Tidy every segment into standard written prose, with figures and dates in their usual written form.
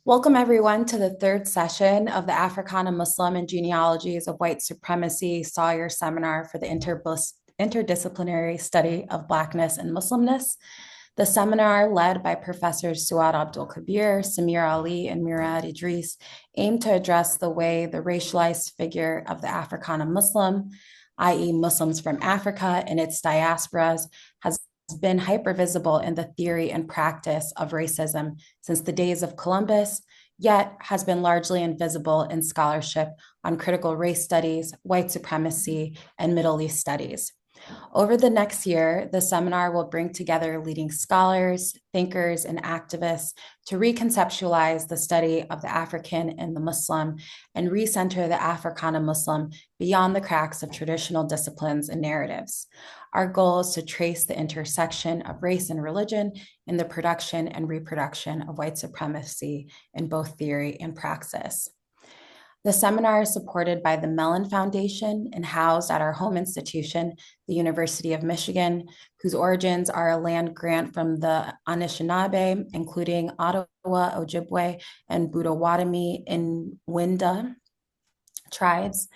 Welcome, everyone, to the third session of the Africana Muslim and Genealogies of White Supremacy Sawyer Seminar for the Interdisciplinary Study of Blackness and Muslimness. The seminar, led by Professors Suad Abdul Kabir, Samir Ali, and Murad Idris, aimed to address the way the racialized figure of the Africana Muslim, i.e., Muslims from Africa and its diasporas, has been hypervisible in the theory and practice of racism since the days of Columbus, yet has been largely invisible in scholarship on critical race studies, white supremacy, and Middle East studies. Over the next year, the seminar will bring together leading scholars, thinkers, and activists to reconceptualize the study of the African and the Muslim and recenter the Africana Muslim beyond the cracks of traditional disciplines and narratives. Our goal is to trace the intersection of race and religion in the production and reproduction of white supremacy in both theory and praxis. The seminar is supported by the Mellon Foundation and housed at our home institution, the University of Michigan, whose origins are a land grant from the Anishinaabe, including Ottawa, Ojibwe, and Potawatomi in Winda tribes.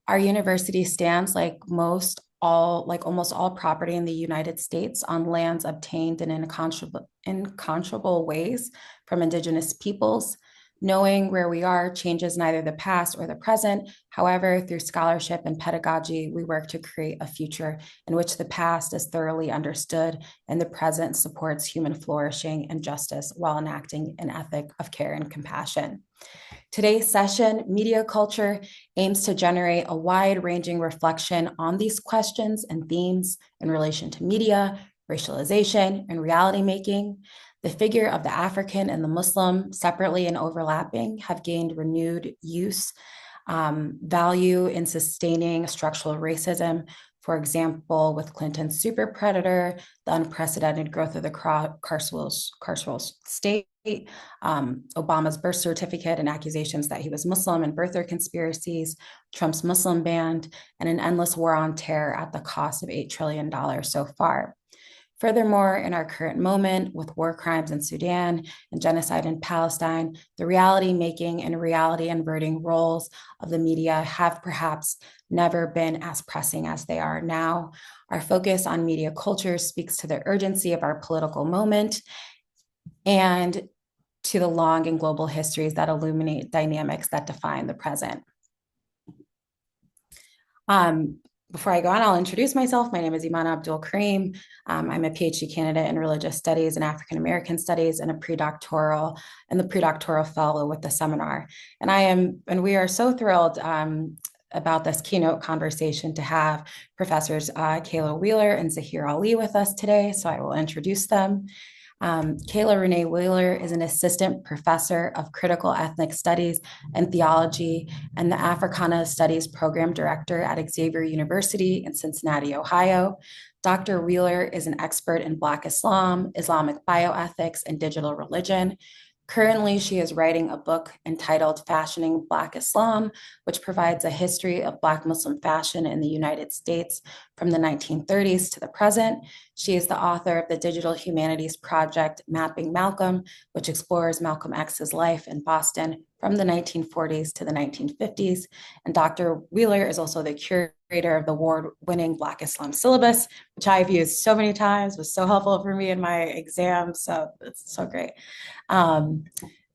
Our university stands like almost all property in the United States on lands obtained in unconscionable ways from Indigenous peoples. Knowing where we are changes neither the past or the present. However, through scholarship and pedagogy, we work to create a future in which the past is thoroughly understood and the present supports human flourishing and justice while enacting an ethic of care and compassion. Today's session, Media Culture, aims to generate a wide-ranging reflection on these questions and themes in relation to media, racialization, and reality making. The figure of the African and the Muslim, separately and overlapping, have gained renewed value in sustaining structural racism. For example, with Clinton's super predator, the unprecedented growth of the carceral state, Obama's birth certificate and accusations that he was Muslim and birther conspiracies, Trump's Muslim ban, and an endless war on terror at the cost of $8 trillion so far. Furthermore, in our current moment, with war crimes in Sudan and genocide in Palestine, the reality making and reality inverting roles of the media have perhaps never been as pressing as they are now. Our focus on media culture speaks to the urgency of our political moment and to the long and global histories that illuminate dynamics that define the present. Before I go on, I'll introduce myself. My name is Iman Abdul Karim. I'm a PhD candidate in religious studies and African American studies and the predoctoral fellow with the seminar. And we are so thrilled about this keynote conversation to have Professors Kayla Wheeler and Zaheer Ali with us today. So I will introduce them. Kayla Renée Wheeler is an assistant professor of critical ethnic studies and theology and the Africana Studies program director at Xavier University in Cincinnati, Ohio. Dr. Wheeler is an expert in Black Islam, Islamic bioethics, and digital religion. Currently, she is writing a book entitled Fashioning Black Islam, which provides a history of Black Muslim fashion in the United States from the 1930s to the present. She is the author of the digital humanities project Mapping Malcolm, which explores Malcolm X's life in Boston from the 1940s to the 1950s. And Dr. Wheeler is also the curator of the award-winning Black Islam syllabus, which I've used so many times, was so helpful for me in my exams. So it's so great.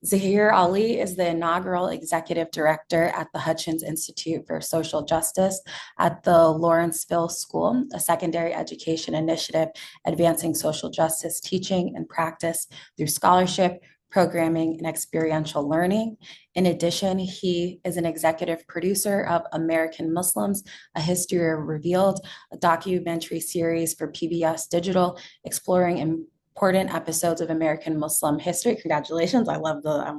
Zaheer Ali is the inaugural executive director at the Hutchins Institute for Social Justice at the Lawrenceville School, a secondary education initiative advancing social justice teaching and practice through scholarship, programming, and experiential learning. In addition, he is an executive producer of American Muslims, A History Revealed, a documentary series for PBS Digital exploring important episodes of American Muslim history. Congratulations, I'm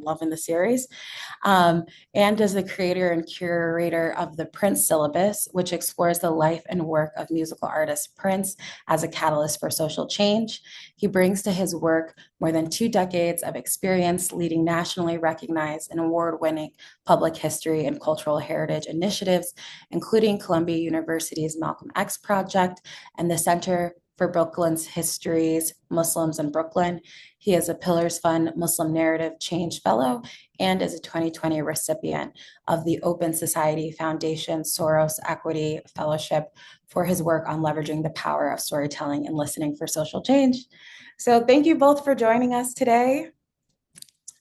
loving the series. And is the creator and curator of the Prince syllabus, which explores the life and work of musical artist Prince as a catalyst for social change. He brings to his work more than 2 decades of experience leading nationally recognized and award-winning public history and cultural heritage initiatives, including Columbia University's Malcolm X Project and the Center for Brooklyn's Histories, Muslims in Brooklyn. He is a Pillars Fund Muslim Narrative Change Fellow and is a 2020 recipient of the Open Society Foundation Soros Equity Fellowship for his work on leveraging the power of storytelling and listening for social change. So thank you both for joining us today.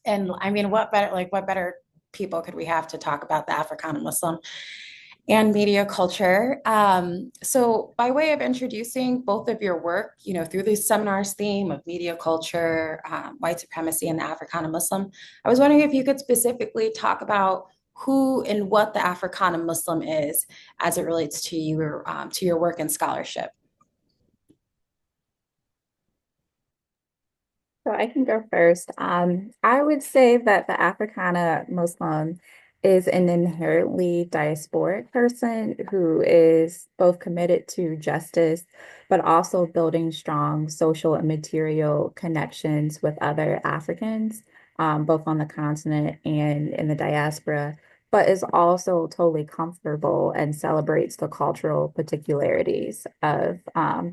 And I mean, what better people could we have to talk about the Africana Muslim and media culture? So by way of introducing both of your work, through this seminar's theme of media culture, white supremacy, and the Africana Muslim, I was wondering if you could specifically talk about who and what the Africana Muslim is as it relates to your work and scholarship. So I can go first. I would say that the Africana Muslim is an inherently diasporic person who is both committed to justice, but also building strong social and material connections with other Africans, both on the continent and in the diaspora, but is also totally comfortable and celebrates the cultural particularities of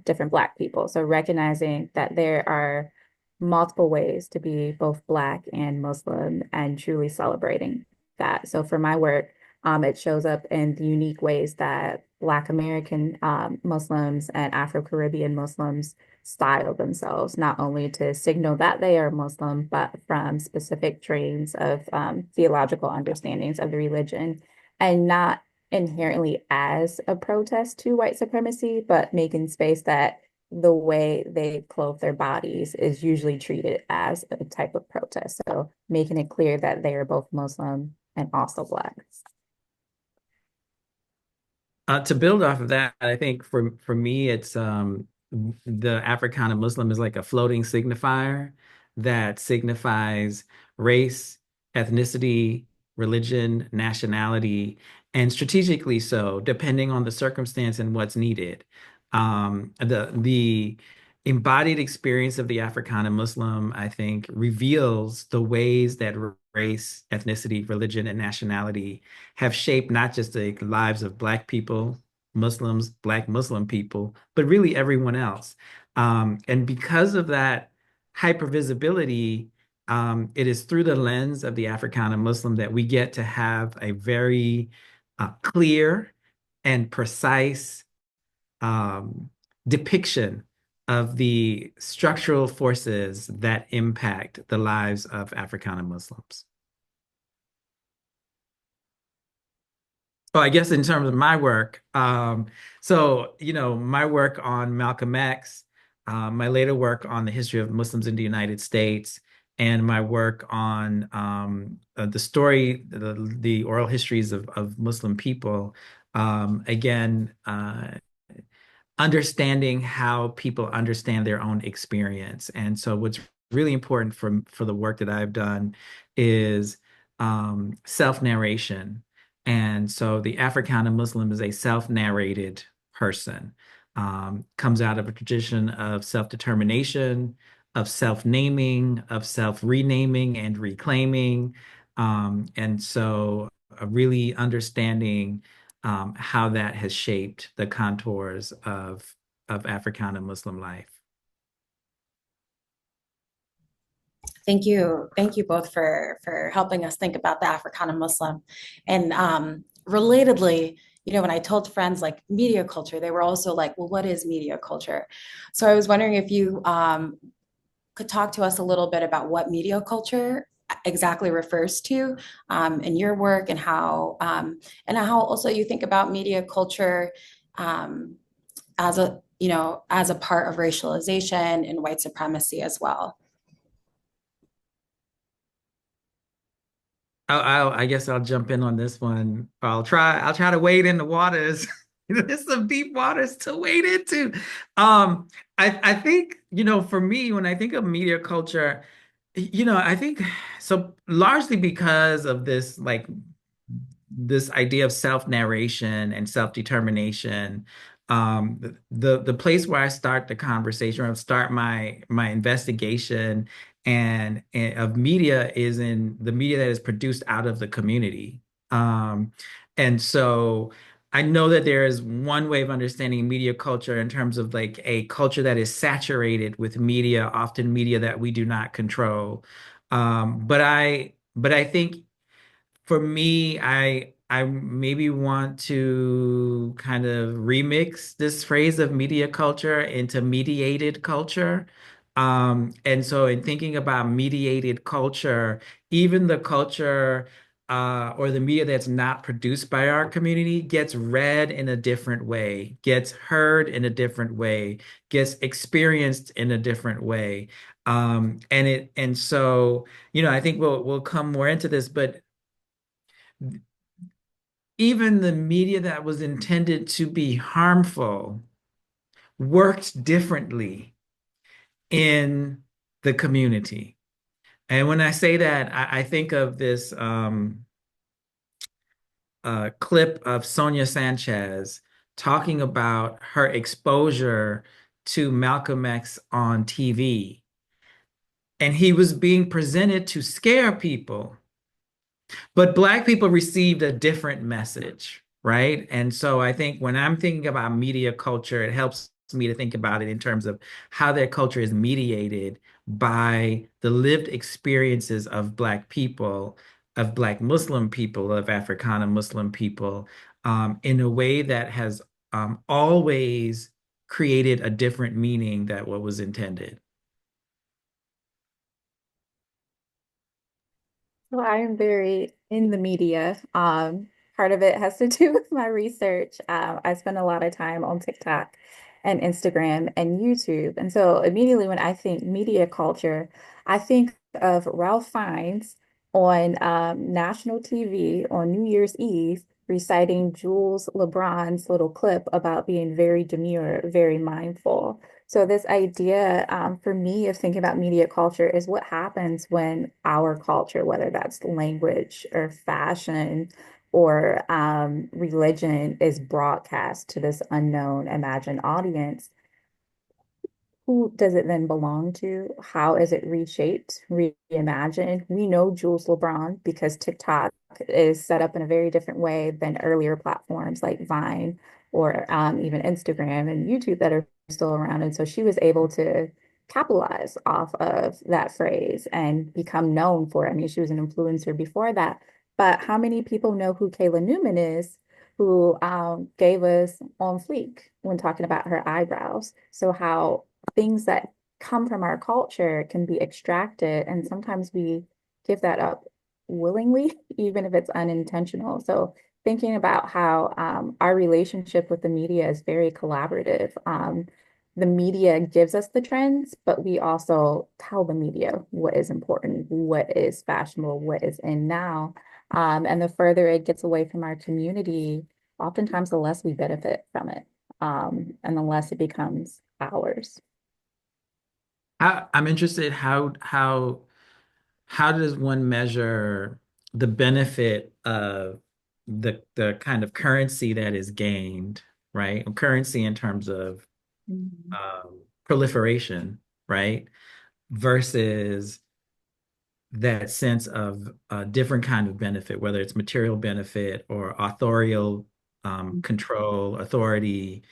different Black people. So recognizing that there are multiple ways to be both Black and Muslim and truly celebrating that. So for my work, it shows up in the unique ways that Black American Muslims and Afro-Caribbean Muslims style themselves, not only to signal that they are Muslim, but from specific trains of theological understandings of the religion, and not inherently as a protest to white supremacy, but making space that the way they clothe their bodies is usually treated as a type of protest. So making it clear that they are both Muslim and also Black. To build off of that, I think for me, it's the Africana Muslim is like a floating signifier that signifies race, ethnicity, religion, nationality, and strategically so, depending on the circumstance and what's needed. The embodied experience of the Africana Muslim, I think, reveals the ways that race, ethnicity, religion, and nationality have shaped not just the lives of Black people, Muslims, Black Muslim people, but really everyone else. And because of that hypervisibility, it is through the lens of the Africana Muslim that we get to have a very clear and precise depiction of the structural forces that impact the lives of Africana Muslims. Oh, I guess in terms of my work, my work on Malcolm X, my later work on the history of Muslims in the United States, and my work on the oral histories of Muslim people, again, understanding how people understand their own experience. And so what's really important for the work that I've done is self-narration. And so the Africana Muslim is a self-narrated person, comes out of a tradition of self-determination, of self-naming, of self-renaming and reclaiming. And so really understanding how that has shaped the contours of Africana Muslim life. Thank you. Thank you both for helping us think about the Africana Muslim. And relatedly, when I told friends like media culture, they were also like, well, what is media culture? So I was wondering if you could talk to us a little bit about what media culture exactly refers to in your work and how also you think about media culture as a part of racialization and white supremacy as well. I guess I'll jump in on this one. I'll try to wade in the waters. There's some deep waters to wade into. I think, for me, when I think of media culture, I think so largely because of this idea of self-narration and self-determination. The place where I start the conversation or start my investigation and of media is in the media that is produced out of the community. And so I know that there is one way of understanding media culture in terms of like a culture that is saturated with media, often media that we do not control. But I think for me, I maybe want to kind of remix this phrase of media culture into mediated culture. And so in thinking about mediated culture, even the culture or the media that's not produced by our community gets read in a different way, gets heard in a different way, gets experienced in a different way. And so, I think we'll come more into this, but even the media that was intended to be harmful worked differently in the community. And when I say that, I think of this clip of Sonia Sanchez talking about her exposure to Malcolm X on TV. And he was being presented to scare people. But Black people received a different message, right? And so I think when I'm thinking about media culture, it helps me to think about it in terms of how that culture is mediated by the lived experiences of Black people, of Black Muslim people, of Africana Muslim people, in a way that has always created a different meaning than what was intended. So I am very in the media. Part of it has to do with my research. I spend a lot of time on TikTok and Instagram and YouTube. And so immediately when I think media culture, I think of Ralph Fiennes on national TV on New Year's Eve reciting Jules LeBron's little clip about being very demure, very mindful. So this idea, for me, of thinking about media culture is what happens when our culture, whether that's language or fashion or religion, is broadcast to this unknown imagined audience. Who does it then belong to? How is it reshaped, reimagined? We know Jules LeBron because TikTok is set up in a very different way than earlier platforms like Vine or even Instagram and YouTube that are still around. And so she was able to capitalize off of that phrase and become known for it. I mean, she was an influencer before that. But how many people know who Kayla Newman is, who gave us On Fleek when talking about her eyebrows? So how things that come from our culture can be extracted, and sometimes we give that up willingly, even if it's unintentional. So thinking about how our relationship with the media is very collaborative. The media gives us the trends, but we also tell the media what is important, what is fashionable, what is in now. And the further it gets away from our community, oftentimes the less we benefit from it, and the less it becomes ours. I'm interested how does one measure the benefit of the kind of currency that is gained, right? Currency in terms of Mhm. proliferation, right? Versus that sense of a different kind of benefit, whether it's material benefit or authorial control, authority.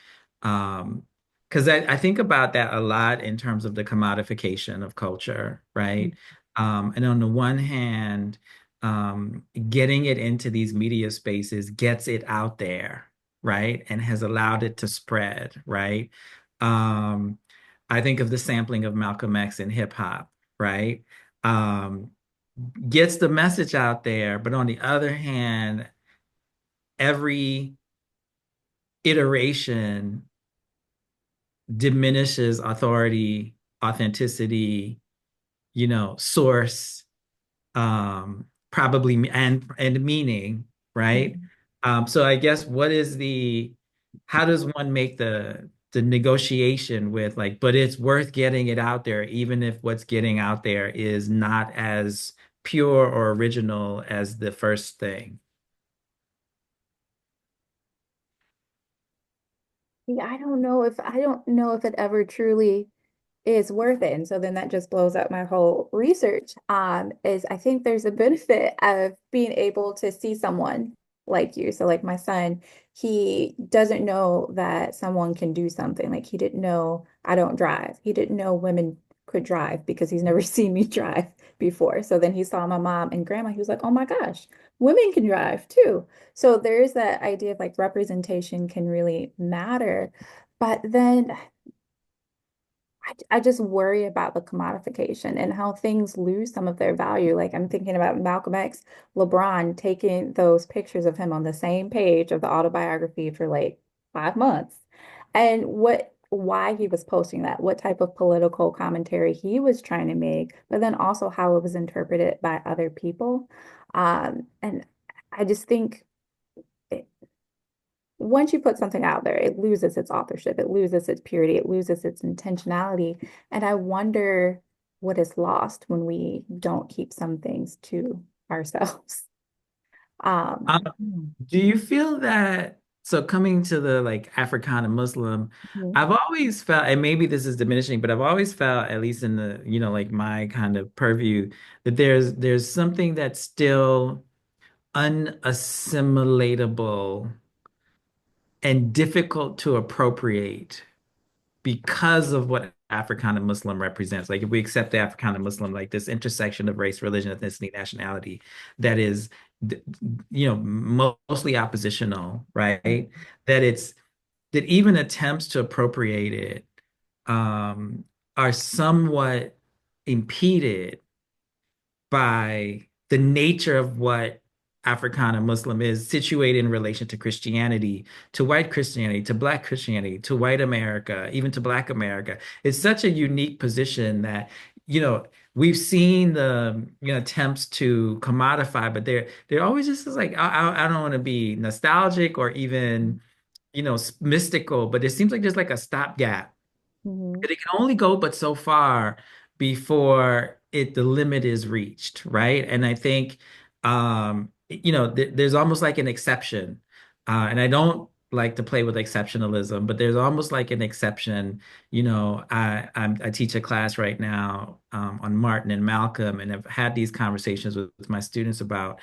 Because I think about that a lot in terms of the commodification of culture, right? And on the one hand, getting it into these media spaces gets it out there, right? And has allowed it to spread, right? Um, I think of the sampling of Malcolm X in hip hop, right? Um, Gets the message out there, but on the other hand, every iteration diminishes authority, authenticity, source, probably and meaning, right? Mhm. So I guess how does one make the negotiation with like, but it's worth getting it out there, even if what's getting out there is not as pure or original as the first thing. Yeah, I don't know if it ever truly is worth it. And so then that just blows up my whole research. Is I think there's a benefit of being able to see someone like you. So like my son, he doesn't know that someone can do something. Like he didn't know I don't drive. He didn't know women could drive because he's never seen me drive before. So then he saw my mom and grandma. He was like, oh my gosh, women can drive too. So there is that idea of like representation can really matter. But then I just worry about the commodification and how things lose some of their value. Like I'm thinking about Malcolm X, LeBron taking those pictures of him on the same page of the autobiography for like 5 months. And why he was posting that, what type of political commentary he was trying to make, but then also how it was interpreted by other people. And I just think once you put something out there, it loses its authorship, it loses its purity, it loses its intentionality. And I wonder what is lost when we don't keep some things to ourselves. Um, Do you feel that, so coming to the like Africana Muslim, mhm, I've always felt, and maybe this is diminishing, but I've always felt, at least in the, like my kind of purview, that there's something that's still unassimilatable and difficult to appropriate because of what Africana Muslim represents. Like if we accept the Africana Muslim, like this intersection of race, religion, ethnicity, nationality, that is, mostly oppositional, right? That it's that even attempts to appropriate it are somewhat impeded by the nature of what Africana Muslim is situated in relation to Christianity, to white Christianity, to Black Christianity, to white America, even to Black America. It's such a unique position that, we've seen the attempts to commodify, but they're always just like, I don't want to be nostalgic or even, mystical, but it seems like there's like a stopgap mhm, it can only go but so far before the limit is reached, right? And I think there's almost like an exception. And I don't like to play with exceptionalism, but there's almost like an exception. I teach a class right now on Martin and Malcolm, and I've had these conversations with my students about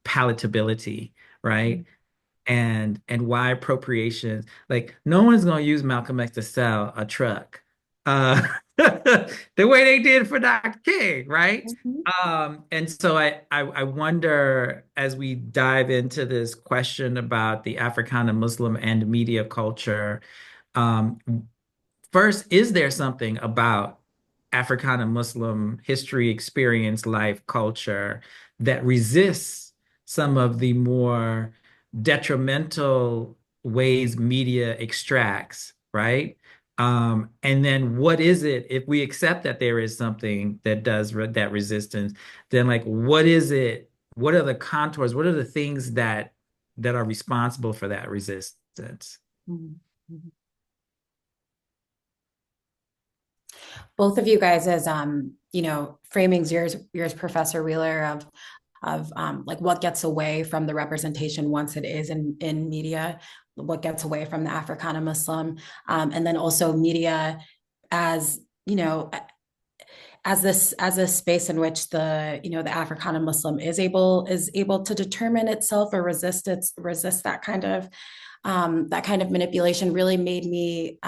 palatability, right? And why appropriations, like no one's gonna use Malcolm X to sell a truck the way they did for Dr. King, right? mhm, And so I wonder as we dive into this question about the Africana Muslim and media culture, um, first, is there something about Africana Muslim history, experience, life, culture that resists some of the more detrimental ways media extracts, right? And then what is it, if we accept that there is something that does that resistance, then like what is it? What are the contours? What are the things that are responsible for that resistance? Mhm. Mhm. Both of you guys as framings, yours Professor Wheeler, of like what gets away from the representation once it is in media, what gets away from the Africana Muslim, and then also media as as this space in which the Africana Muslim is able to determine itself or resist that kind of manipulation really made me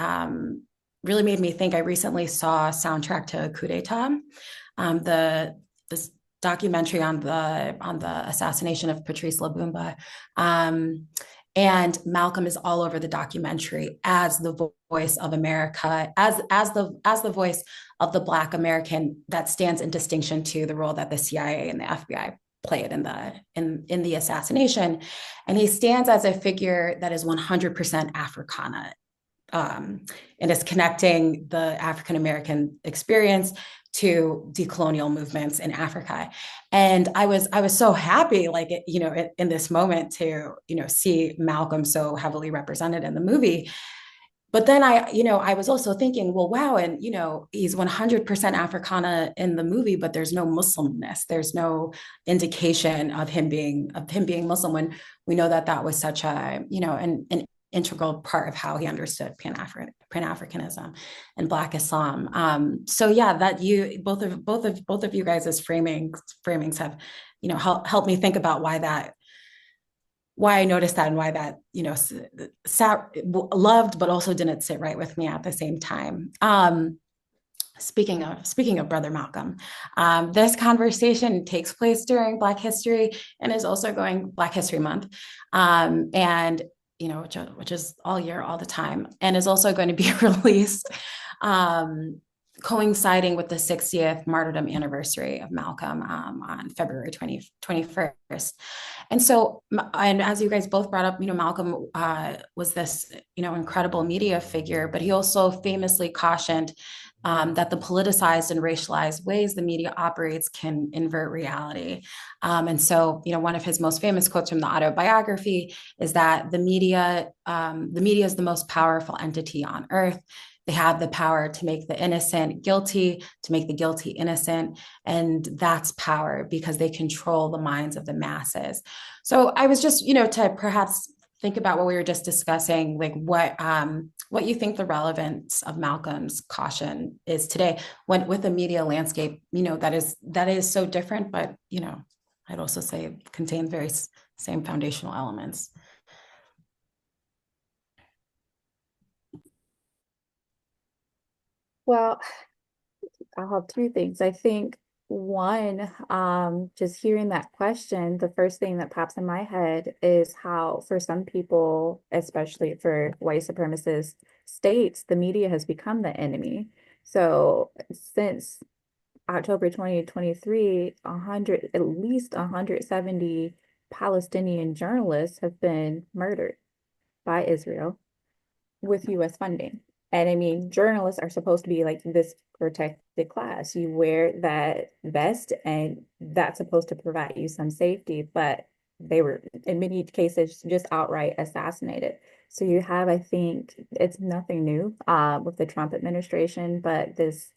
think. I recently saw Soundtrack to a Coup d'etat, this documentary on the assassination of Patrice Lumumba. And Malcolm is all over the documentary as the voice of America, as the voice of the Black American that stands in distinction to the role that the CIA and the FBI played in the assassination. And he stands as a figure that is 100% Africana, and is connecting the African American experience to decolonial movements in Africa. And I was so happy, like in this moment to see Malcolm so heavily represented in the movie. But then I was also thinking, well, wow, and he's 100% Africana in the movie, but there's no Muslimness. There's no indication of him being Muslim, when we know that was such an integral part of how he understood Pan-Africanism and Black Islam. So yeah, that you both of you guys' framings have helped me think about why why I noticed that and why that, loved, but also didn't sit right with me at the same time. Speaking of Brother Malcolm, this conversation takes place during Black History and is also going Black History Month, and which is all year, all the time, and is also going to be released um, coinciding with the 60th martyrdom anniversary of Malcolm on February 21st. And so, and as you guys both brought up, Malcolm was this, incredible media figure, but he also famously cautioned that the politicized and racialized ways the media operates can invert reality. And so, one of his most famous quotes from the autobiography is that the media is the most powerful entity on earth. They have the power to make the innocent guilty, to make the guilty innocent. And that's power because they control the minds of the masses. So I was just, to perhaps think about what we were just discussing, like what you think the relevance of Malcolm's caution is today when with the media landscape, that is so different, but I'd also say it contains very same foundational elements. Well, I'll have two things. I think one, just hearing that question, the first thing that pops in my head is how, for some people, especially for white supremacist states, the media has become the enemy. So since October 2023, at least 170 Palestinian journalists have been murdered by Israel with US funding. And I mean, journalists are supposed to be like this protected class. You wear that vest, and that's supposed to provide you some safety, but they were, in many cases, just outright assassinated. So you have, I think, it's nothing new with the Trump administration, but this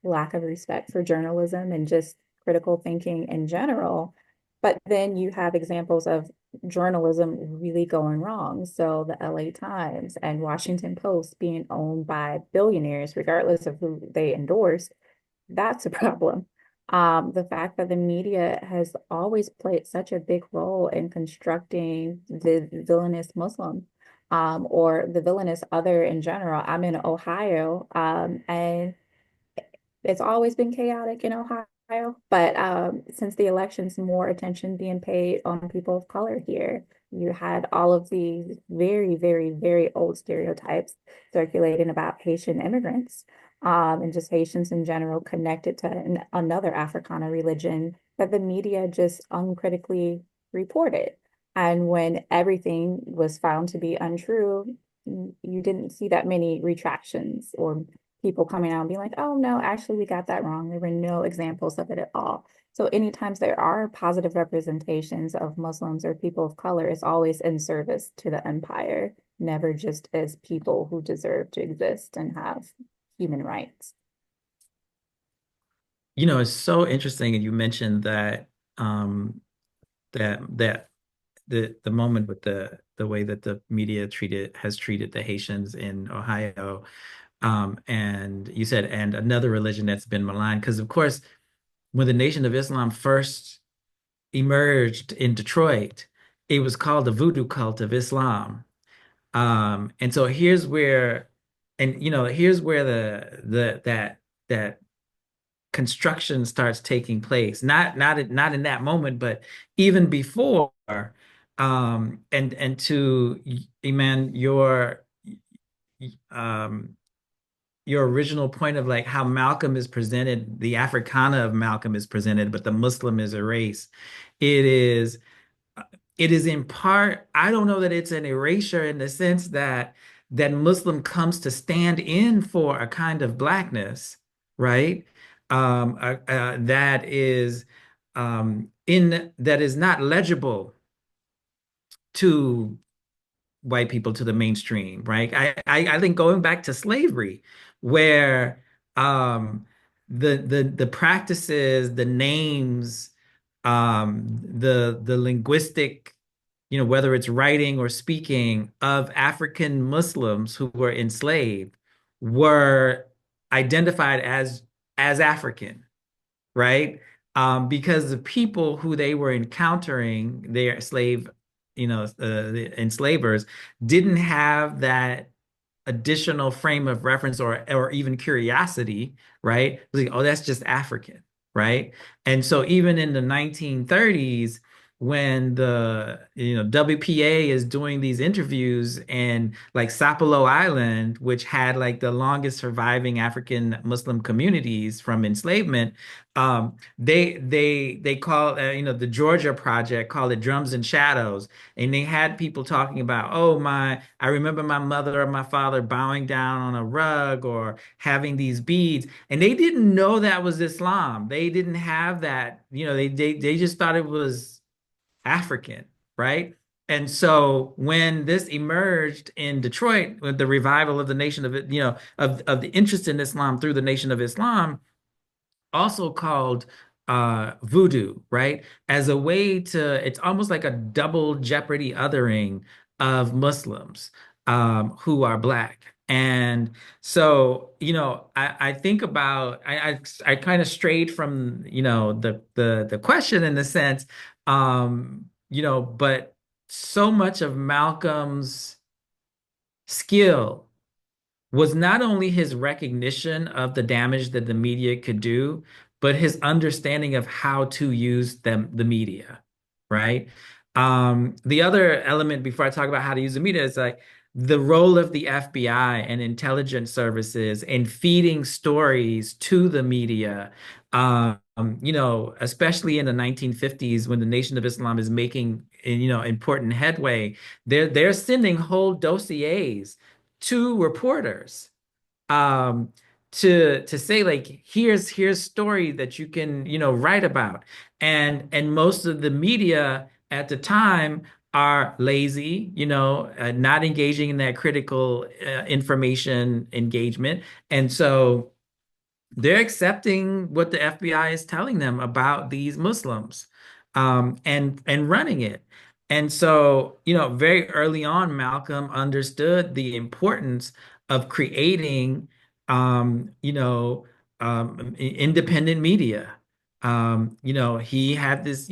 lack of respect for journalism and just critical thinking in general. But then you have examples of journalism really going wrong. So the LA Times and Washington Post being owned by billionaires, regardless of who they endorse, that's a problem. The fact that the media has always played such a big role in constructing the villainous Muslim, or the villainous other in general. I'm in Ohio, and it's always been chaotic in Ohio, but since the elections, more attention being paid on people of color here. You had all of these very, very, very old stereotypes circulating about Haitian immigrants, and just Haitians in general connected to another Africana religion that the media just uncritically reported. And when everything was found to be untrue, you didn't see that many retractions or people coming out and being like, oh no, actually we got that wrong. There were no examples of it at all. So anytime there are positive representations of Muslims or people of color, it's always in service to the empire, never just as people who deserve to exist and have human rights. It's so interesting, and you mentioned that that the moment with the way that the media has treated the Haitians in Ohio. And you said, and another religion that's been maligned, because of course, when the Nation of Islam first emerged in Detroit, it was called the voodoo cult of Islam. And so here's where that construction starts taking place. Not in that moment, but even before. And to Iman, um your original point of like how Malcolm is presented, the Africana of Malcolm is presented, but the Muslim is erased. It is, it is in part, I don't know that it's an erasure in the sense that Muslim comes to stand in for a kind of blackness, right? That is in that is not legible to white people, to the mainstream, right? I think going back to slavery, where the practices, the names, the linguistic, whether it's writing or speaking of African Muslims who were enslaved, were identified as African, right? Because the people who they were encountering, their slave the enslavers didn't have that additional frame of reference or even curiosity, right? It was like, oh, that's just African, right? And so even in the 1930s, when the WPA is doing these interviews and like Sapelo Island, which had like the longest surviving African Muslim communities from enslavement, they call the Georgia Project called it Drums and Shadows, and they had people talking about, oh, I remember my mother or my father bowing down on a rug or having these beads, and they didn't know that was Islam. They didn't have that, they just thought it was African, right? And so when this emerged in Detroit with the revival of the Nation of it, of the interest in Islam through the Nation of Islam, also called voodoo, right? As a way to, it's almost like a double jeopardy othering of Muslims who are Black. And so, I think about, I kind of strayed from, the question in the sense, but so much of Malcolm's skill was not only his recognition of the damage that the media could do, but his understanding of how to use the media, right? The other element before I talk about how to use the media is like the role of the FBI and intelligence services in feeding stories to the media. Especially in the 1950s when the Nation of Islam is making, important headway, they're sending whole dossiers to reporters um to say like here's story that you can write about, and most of the media at the time are lazy, not engaging in that critical information engagement, and so they're accepting what the FBI is telling them about these Muslims, and running it. And so, very early on, Malcolm understood the importance of creating, independent media. He had this,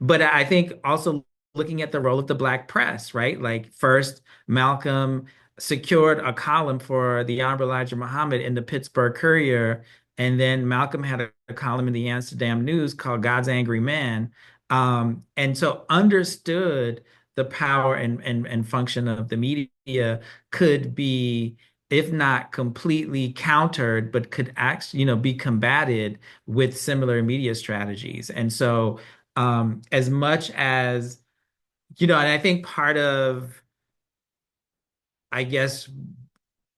but I think also looking at the role of the Black press, right? Like first, Malcolm secured a column for the Honorable Elijah Muhammad in the Pittsburgh Courier. And then Malcolm had a column in the Amsterdam News called God's Angry Man. And so understood the power and function of the media could be, if not completely countered, but could actually, be combated with similar media strategies. And so as much as, and I think part of, I guess,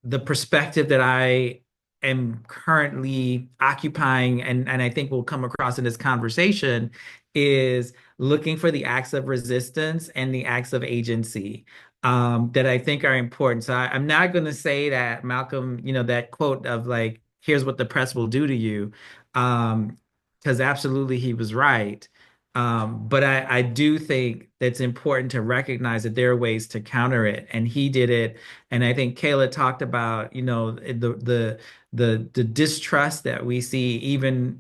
the perspective that I am currently occupying, and I think will come across in this conversation, is looking for the acts of resistance and the acts of agency that I think are important. So I'm not going to say that Malcolm, that quote of like, here's what the press will do to you, because absolutely he was right. But I do think it's important to recognize that there are ways to counter it, and he did it. And I think Kayla talked about, the distrust that we see, even,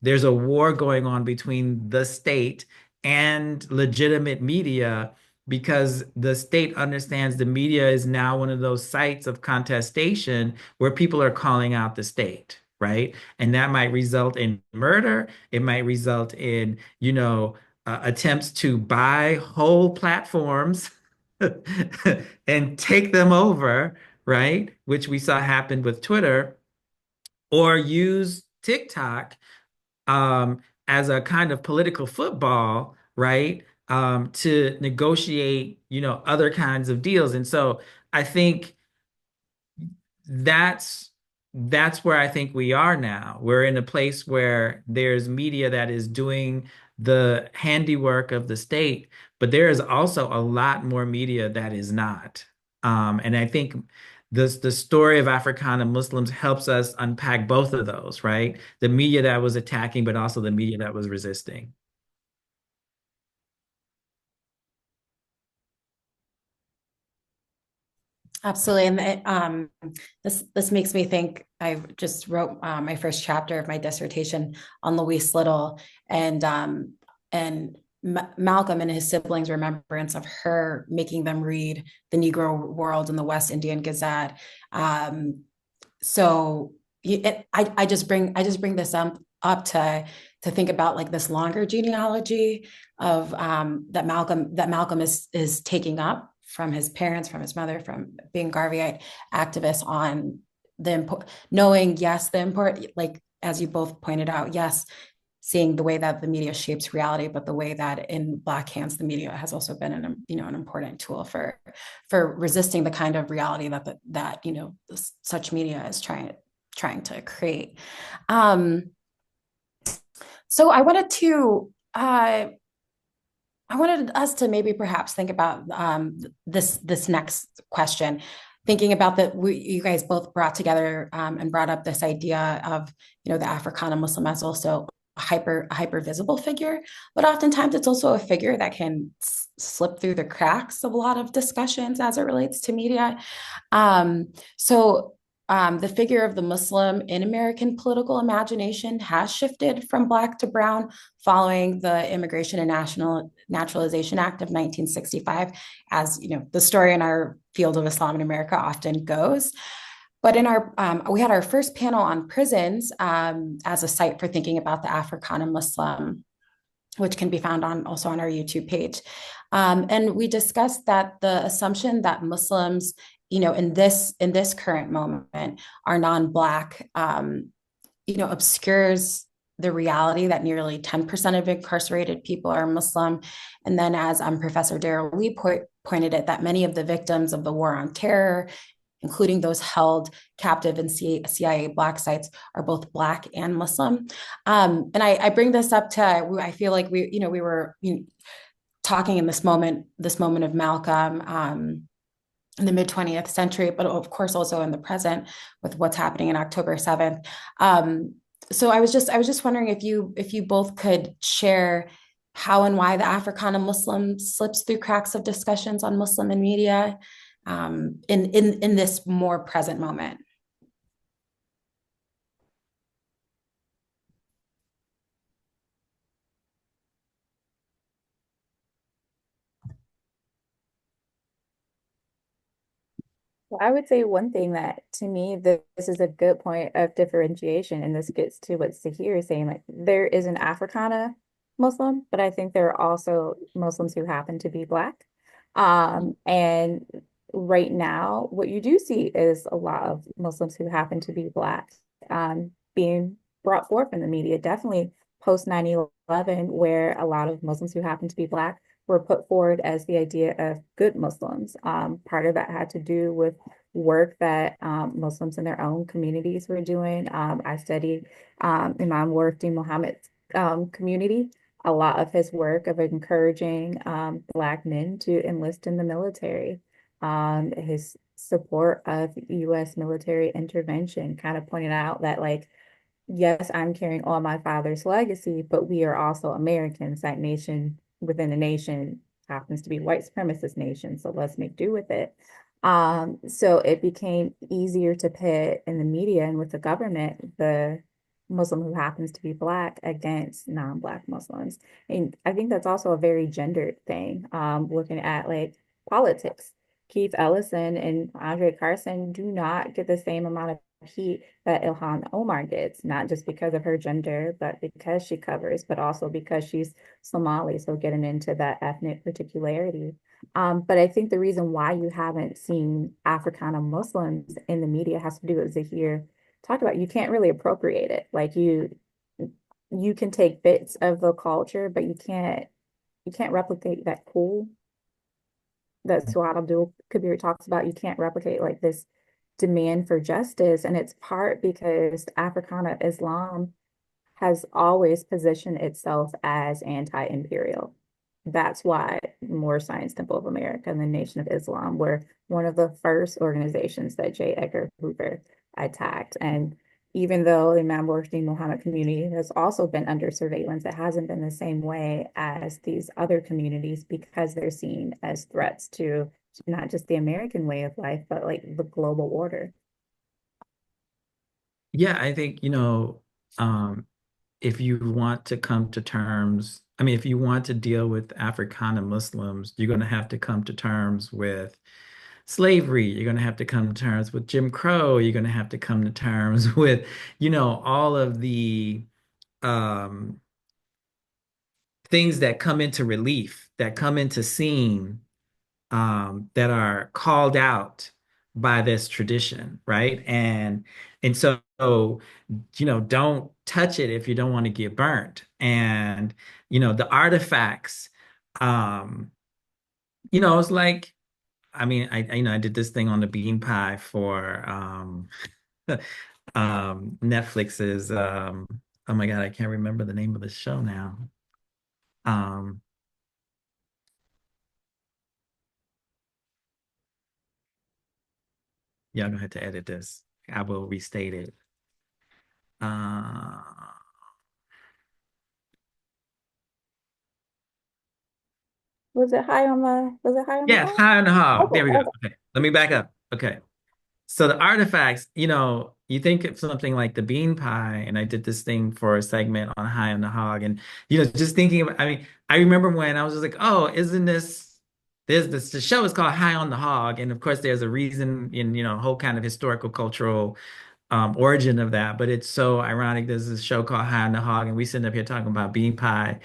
there's a war going on between the state and legitimate media because the state understands the media is now one of those sites of contestation where people are calling out the state, right? And that might result in murder. It might result in, attempts to buy whole platforms and take them over, right? Which we saw happen with Twitter, or use TikTok as a kind of political football, right? To negotiate, other kinds of deals. And so I think that's that's where I think we are now. We're in a place where there's media that is doing the handiwork of the state, but there is also a lot more media that is not. And I think the story of Africana Muslims helps us unpack both of those, right? The media that was attacking, but also the media that was resisting. Absolutely. And this makes me think. I just wrote my first chapter of my dissertation on Louise Little, and Malcolm and his siblings' remembrance of her making them read the Negro World and the West Indian Gazette. So I just bring this up to think about like this longer genealogy of that Malcolm is taking up from his parents, from his mother, from being Garveyite activists on knowing, yes, the import, like as you both pointed out, yes, seeing the way that the media shapes reality, but the way that in Black hands, the media has also been an important tool for resisting the kind of reality that such media is trying to create. So I wanted us to maybe perhaps think about this next question, thinking about that you guys both brought together and brought up this idea of the Africana Muslim as also hyper visible figure, but oftentimes it's also a figure that can slip through the cracks of a lot of discussions as it relates to media. So the figure of the Muslim in American political imagination has shifted from Black to brown following the Immigration and Naturalization Act of 1965, as the story in our field of Islam in America often goes. But we had our first panel on prisons as a site for thinking about the Africana Muslim, which can be found also on our YouTube page. And we discussed that the assumption that Muslims, in this current moment, are non-Black, obscures the reality that nearly 10% of incarcerated people are Muslim. And then, as Professor Darrell Lee pointed it, that many of the victims of the war on terror, including those held captive in CIA Black sites, are both Black and Muslim. And I bring this up I feel like we were talking in this moment of Malcolm in the mid-20th century, but of course also in the present with what's happening in October 7th. So I was just wondering if you both could share how and why the Africana Muslim slips through cracks of discussions on Muslim and media in this more present moment. Well, I would say one thing that to me, this is a good point of differentiation, and this gets to what Zaheer is saying. Like, there is an Africana Muslim, but I think there are also Muslims who happen to be Black. And right now, what you do see is a lot of Muslims who happen to be Black being brought forth in the media, definitely post 9/11, where a lot of Muslims who happen to be Black were put forward as the idea of good Muslims. Part of that had to do with work that Muslims in their own communities were doing. I studied Imam Wardi Muhammad's community. A lot of his work of encouraging Black men to enlist in the military, his support of U.S. military intervention kind of pointed out that, like, yes, I'm carrying on my father's legacy, but we are also Americans. That nation within a nation happens to be white supremacist nation, so let's make do with it. So it became easier to pit in the media and with the government the Muslim who happens to be Black against non-Black Muslims. And I think that's also a very gendered thing, looking at like politics. Keith Ellison and Andre Carson do not get the same amount of heat that Ilhan Omar gets, not just because of her gender, but because she covers, but also because she's Somali. So getting into that ethnic particularity. But I think the reason why you haven't seen Africana Muslims in the media has to do with Zaheer talked about. You can't really appropriate it. Like you can take bits of the culture, but you can't replicate that cool that Suad Abdul Kabir talks about. You can't replicate like this demand for justice. And it's part because Africana Islam has always positioned itself as anti-imperial. That's why Moorish Science Temple of America and the Nation of Islam were one of the first organizations that J. Edgar Hoover attacked. And even though the Imam Wardi Muhammad community has also been under surveillance, it hasn't been the same way as these other communities because they're seen as threats to not just the American way of life, but like the global order. Yeah, I think, if you want to come to terms I mean, if you want to deal with Africana Muslims, you're going to have to come to terms with slavery. You're going to have to come to terms with Jim Crow. You're going to have to come to terms with, all of the um, things that come into relief, that come into scene, that are called out by this tradition, right? And so, don't touch it if you don't want to get burnt. And the artifacts, um, it's like, I mean, I did this thing on the bean pie for Netflix's oh my God, I can't remember the name of the show now. Um, yeah, I'm gonna have to edit this. I will restate it. Uh, Was it high on the yeah, hog? High on the Hog. Okay, There we go. okay. Okay, let me back up. Okay. So the artifacts, you think of something like the bean pie, and I did this thing for a segment on High on the Hog, and just thinking I mean, I remember when I was just like, oh, isn't this the show is called High on the Hog, and of course there's a reason in whole kind of historical cultural origin of that, but it's so ironic. There's this show called High on the Hog, and we sitting up here talking about bean pie,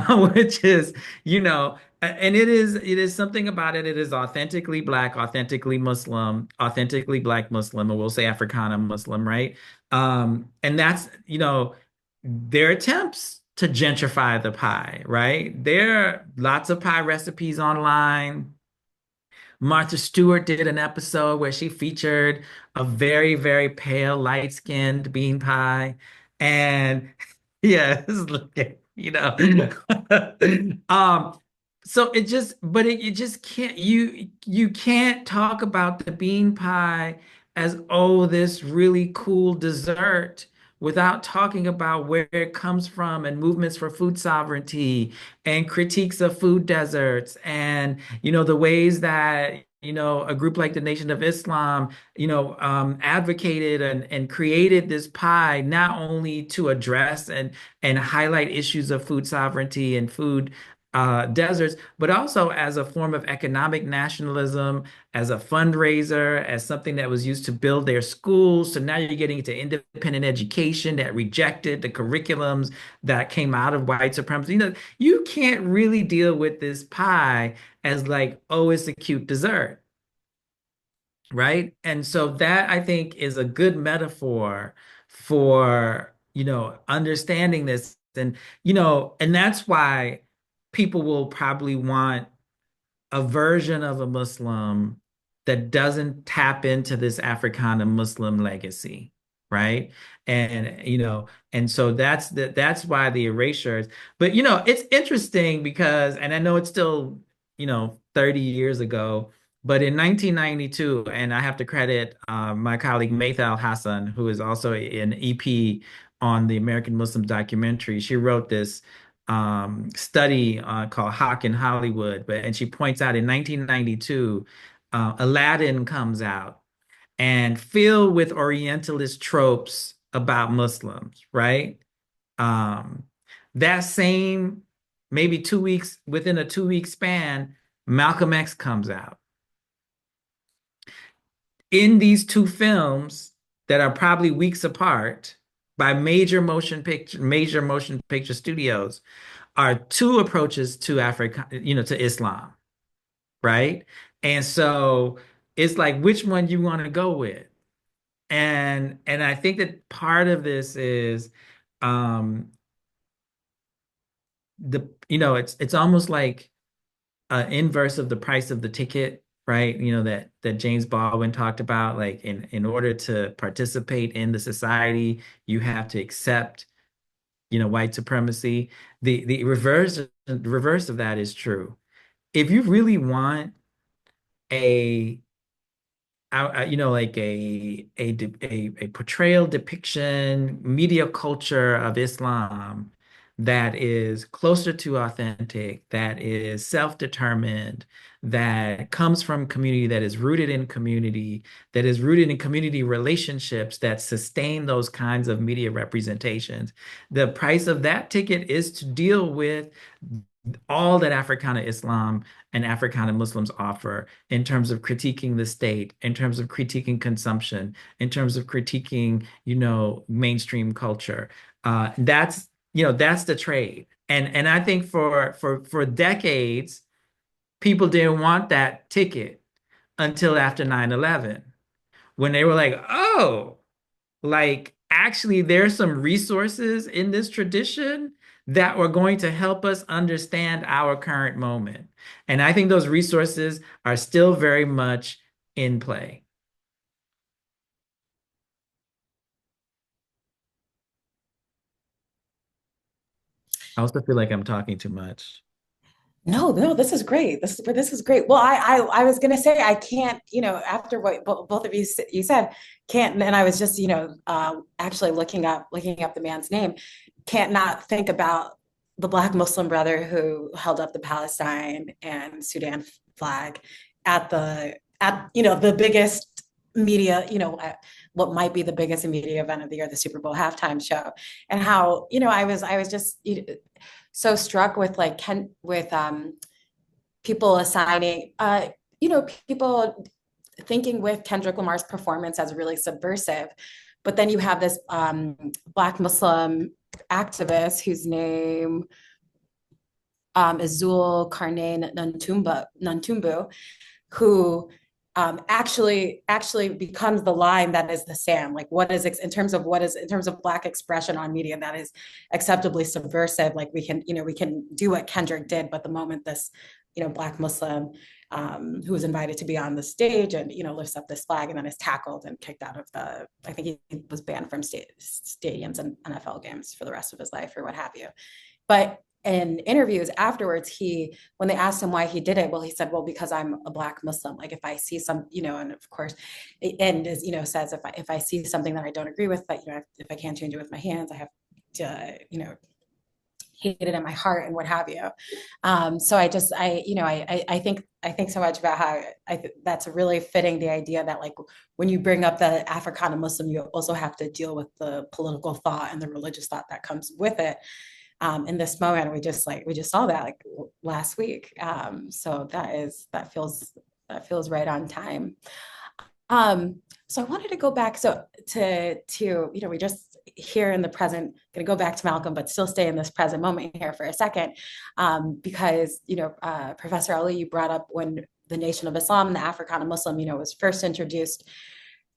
which is, and it is something about it. It is authentically Black, authentically Muslim, authentically Black Muslim, or we'll say Africana Muslim, right? And that's, their attempts to gentrify the pie, right? There are lots of pie recipes online. Martha Stewart did an episode where she featured a very, very pale, light-skinned bean pie. And yeah, look at, um, so you just can't you can't talk about the bean pie as, oh, this really cool dessert without talking about where it comes from and movements for food sovereignty and critiques of food deserts and the ways that a group like the Nation of Islam advocated and created this pie not only to address and highlight issues of food sovereignty and food deserts, but also as a form of economic nationalism, as a fundraiser, as something that was used to build their schools. So now you're getting into independent education that rejected the curriculums that came out of white supremacy. You can't really deal with this pie as like, oh, it's a cute dessert, right? And so that I think is a good metaphor for, understanding this. And that's why people will probably want a version of a Muslim that doesn't tap into this Africana Muslim legacy, right? And so that's why the erasures. But it's interesting because, and I know it's still 30 years ago, but in 1992, and I have to credit my colleague Maithal Hassan, who is also an EP on the American Muslim documentary. She wrote this study called Hawk in Hollywood, and she points out in 1992, Aladdin comes out and filled with Orientalist tropes about Muslims, right? Um, that same maybe 2 weeks within a 2 week span, Malcolm X comes out. In these two films that are probably weeks apart by major motion picture studios are two approaches to Africa, to Islam, right? And so it's like which one you want to go with. And I think that part of this is um it's almost like an inverse of the price of the ticket, right? That James Baldwin talked about, like in order to participate in the society, you have to accept white supremacy. The reverse of that is true. If you really want a like a portrayal depiction media culture of Islam that is closer to authentic, that is self-determined, that comes from community, that is rooted in community, that is rooted in community relationships that sustain those kinds of media representations. The price of that ticket is to deal with all that Africana Islam and Africana Muslims offer in terms of critiquing the state, in terms of critiquing consumption, in terms of critiquing, mainstream culture. That's the trade. And I think for decades, people didn't want that ticket until after 9/11, when they were like, oh, like actually there's some resources in this tradition that were going to help us understand our current moment. And I think those resources are still very much in play. I also feel like I'm talking too much. No, this is great. This is great. Well, I was gonna say I can't, after what both of you said, can't, and I was just, actually looking up the man's name, can't not think about the Black Muslim brother who held up the Palestine and Sudan flag at the biggest media, what might be the biggest media event of the year, the Super Bowl halftime show, and how, I was just so struck with like Ken with people assigning people thinking with Kendrick Lamar's performance as really subversive, but then you have this Black Muslim activist whose name is Zulkarnain Nantumbu, who actually becomes the line that is the sand. Like, what is in terms of Black expression on media that is acceptably subversive? Like, we can do what Kendrick did, but the moment this Black Muslim who was invited to be on the stage and lifts up this flag and then is tackled and kicked out of I think he was banned from stadiums and NFL games for the rest of his life or what have you. But in interviews afterwards, when they asked him why he did it, well, he said, well, because I'm a Black Muslim. Like, if I see and of course, and as says, if I see something that I don't agree with, but if I can't change it with my hands, I have to hate it in my heart and what have you. So I think so much about how that's really fitting the idea that, like, when you bring up the Africana Muslim, you also have to deal with the political thought and the religious thought that comes with it. In this moment, we just saw that like last week. So that feels right on time. So I wanted to go back to we just here in the present, going to go back to Malcolm, but still stay in this present moment here for a second, because Professor Ali, you brought up when the Nation of Islam and the Africana Muslim was first introduced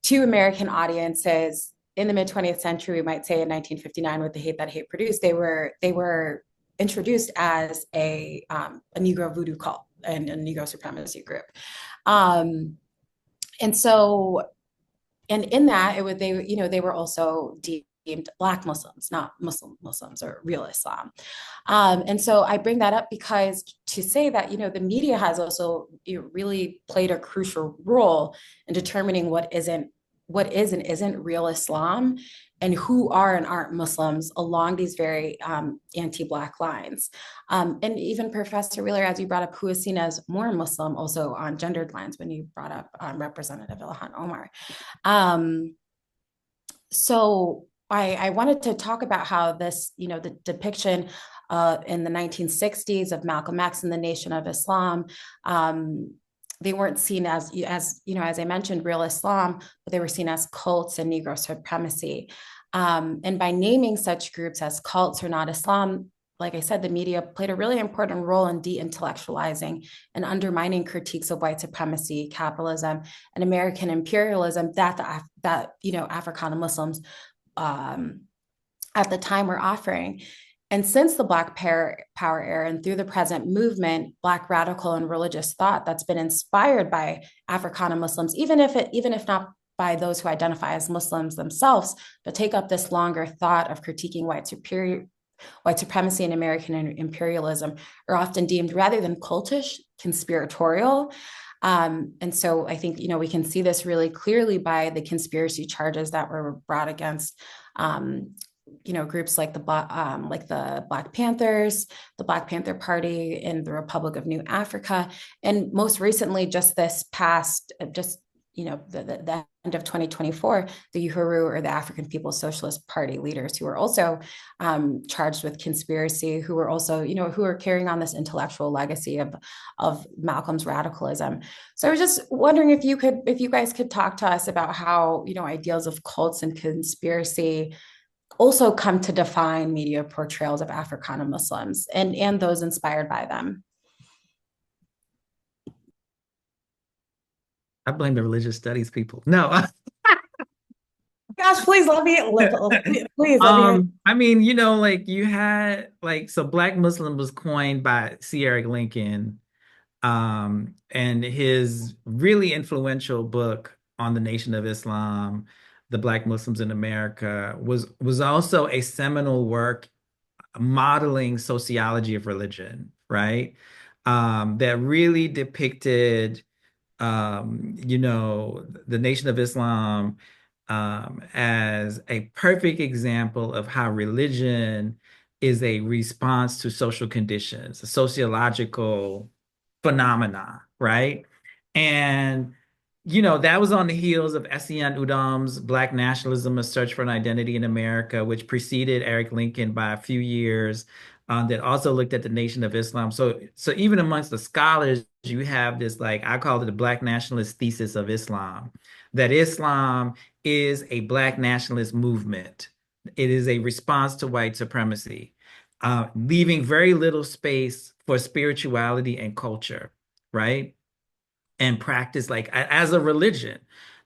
to American audiences in the mid-20th century, we might say in 1959, with The Hate That Hate Produced. They were introduced as a Negro voodoo cult and a Negro supremacy group, and so, and in that they were also deemed Black Muslims, not Muslims or real Islam. And so I bring that up because to say that the media has also really played a crucial role in determining what is and isn't real Islam, and who are and aren't Muslims along these very anti-Black lines. And even Professor Wheeler, as you brought up, who is seen as more Muslim also on gendered lines when you brought up Representative Ilhan Omar. So I wanted to talk about how this, the depiction in the 1960s of Malcolm X and the Nation of Islam, they weren't seen as I mentioned, real Islam, but they were seen as cults and Negro supremacy. And by naming such groups as cults or not Islam, like I said, the media played a really important role in de-intellectualizing and undermining critiques of white supremacy, capitalism, and American imperialism that Africana Muslims at the time were offering. And since the Black Power era and through the present movement, Black radical and religious thought that's been inspired by Africana Muslims, even if not by those who identify as Muslims themselves, but take up this longer thought of critiquing white supremacy and American imperialism, are often deemed, rather than cultish, conspiratorial. And so I think we can see this really clearly by the conspiracy charges that were brought against groups like the Black Panthers, the Black Panther Party in the Republic of New Africa, and most recently, just this past, the end of 2024, the Uhuru, or the African People's Socialist Party leaders, who were also charged with conspiracy, who were also, who are carrying on this intellectual legacy of Malcolm's radicalism. So I was just wondering if you guys could talk to us about how, ideals of cults and conspiracy also come to define media portrayals of Africana Muslims and those inspired by them. I blame the religious studies people. No. Gosh, please let me please let me. I mean, like you had so Black Muslim was coined by C. Eric Lincoln, and his really influential book on the Nation of Islam, The Black Muslims in America, was also a seminal work modeling sociology of religion, right? That really depicted the Nation of Islam as a perfect example of how religion is a response to social conditions, a sociological phenomena, right? And that was on the heels of S.E.N. Udam's Black Nationalism: A Search for an Identity in America, which preceded Eric Lincoln by a few years, that also looked at the Nation of Islam. So even amongst the scholars, you have this, I call it the Black nationalist thesis of Islam, that Islam is a Black nationalist movement. It is a response to white supremacy, leaving very little space for spirituality and culture, right? And practice as a religion.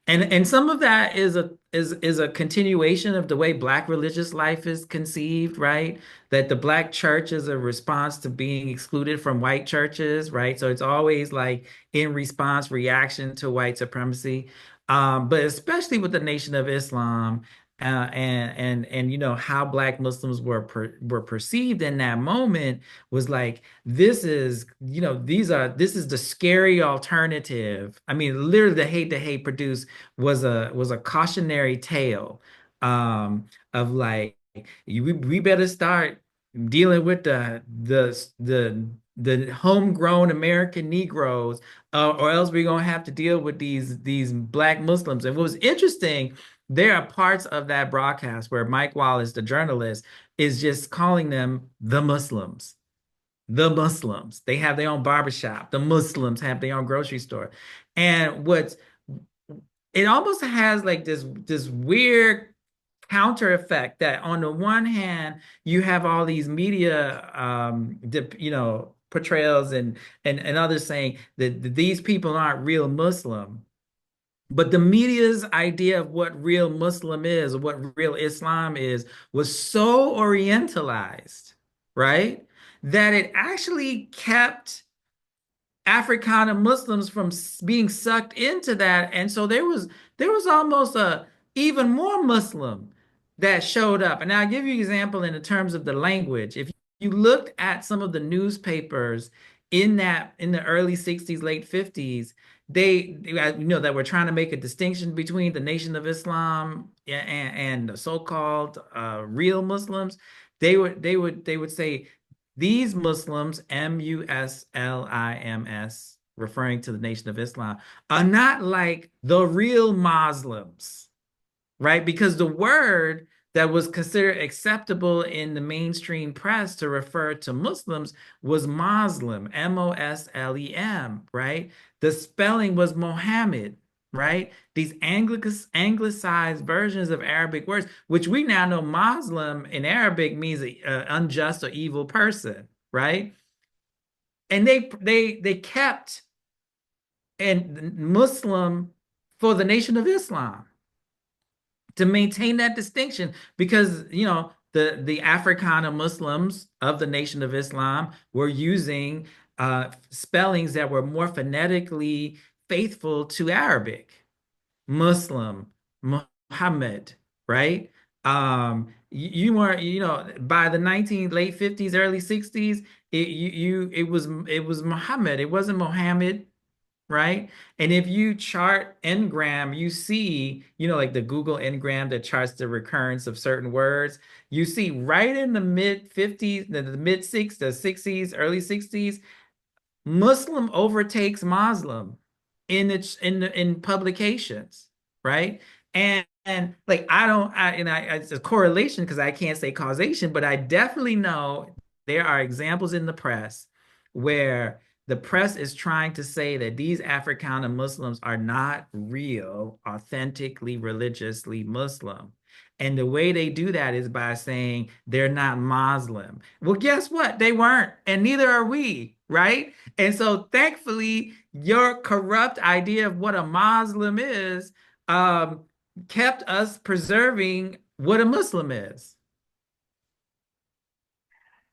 And some of that is a continuation of the way Black religious life is conceived, right? That the Black church is a response to being excluded from white churches, right? So it's always in response, reaction to white supremacy. But especially with the Nation of Islam, and how Black Muslims were perceived in that moment was this is the scary alternative. I mean, literally, the hate produced was a cautionary tale, of we better start dealing with the homegrown American Negroes, or else we're gonna have to deal with these Black Muslims. And what was interesting, there are parts of that broadcast where Mike Wallace, the journalist, is just calling them the Muslims. The Muslims. They have their own barbershop. The Muslims have their own grocery store. And it almost has this weird counter effect, that on the one hand, you have all these media, portrayals and others saying that these people aren't real Muslim. But the media's idea of what real Muslim is, or what real Islam is, was so orientalized, right? That it actually kept Africana Muslims from being sucked into that. And so there was almost a even more Muslim that showed up. And I'll give you an example in the terms of the language. If you looked at some of the newspapers in the early 60s, late 50s, they that were trying to make a distinction between the Nation of Islam and the so-called real Muslims. They would say these Muslims, Muslims, referring to the Nation of Islam, are not like the real Muslims, right? Because the word that was considered acceptable in the mainstream press to refer to Muslims was Muslim, Moslem, right? The spelling was Mohammed, right? These anglicized versions of Arabic words, which we now know Muslim in Arabic means an unjust or evil person, right? And they kept and Muslim for the Nation of Islam to maintain that distinction, because the Africana Muslims of the Nation of Islam were using spellings that were more phonetically faithful to Arabic. Muslim, Muhammad, right? You were, by the late 50s, early 60s, it was Muhammad. It wasn't Mohammed, right? And if you chart ngram, you see, like the Google ngram that charts the recurrence of certain words, you see right in the mid 50s, the mid 60s, the 60s, early 60s, Muslim overtakes Muslim in publications, right? And like it's a correlation because I can't say causation, but I definitely know there are examples in the press where the press is trying to say that these Africana Muslims are not real, authentically religiously Muslim. And the way they do that is by saying they're not Muslim. Well, guess what? They weren't, and neither are we, right? And so thankfully, your corrupt idea of what a Muslim is um, kept us preserving what a Muslim is.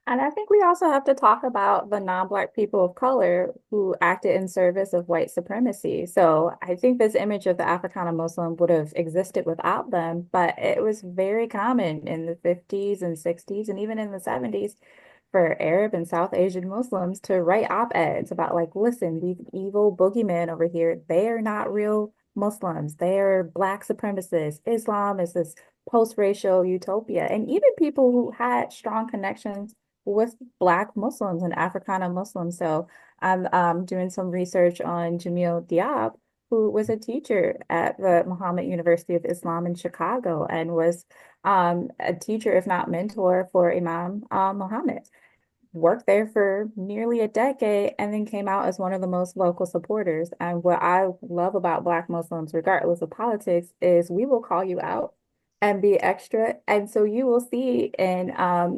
And I think we also have to talk about the non-Black people of color who acted in service of white supremacy. So I think this image of the Africana Muslim would have existed without them, but it was very common in the 50s and 60s and even in the 70s for Arab and South Asian Muslims to write op-eds about like, listen, these evil boogeymen over here, they are not real Muslims. They are Black supremacists. Islam is this post-racial utopia. And even people who had strong connections with Black Muslims and Africana Muslims. So I'm doing some research on Jamil Diab, who was a teacher at the Muhammad University of Islam in Chicago and was a teacher, if not mentor, for Imam Muhammad. Worked there for nearly a decade and then came out as one of the most vocal supporters. And what I love about Black Muslims, regardless of politics, is we will call you out and be extra. And so you will see in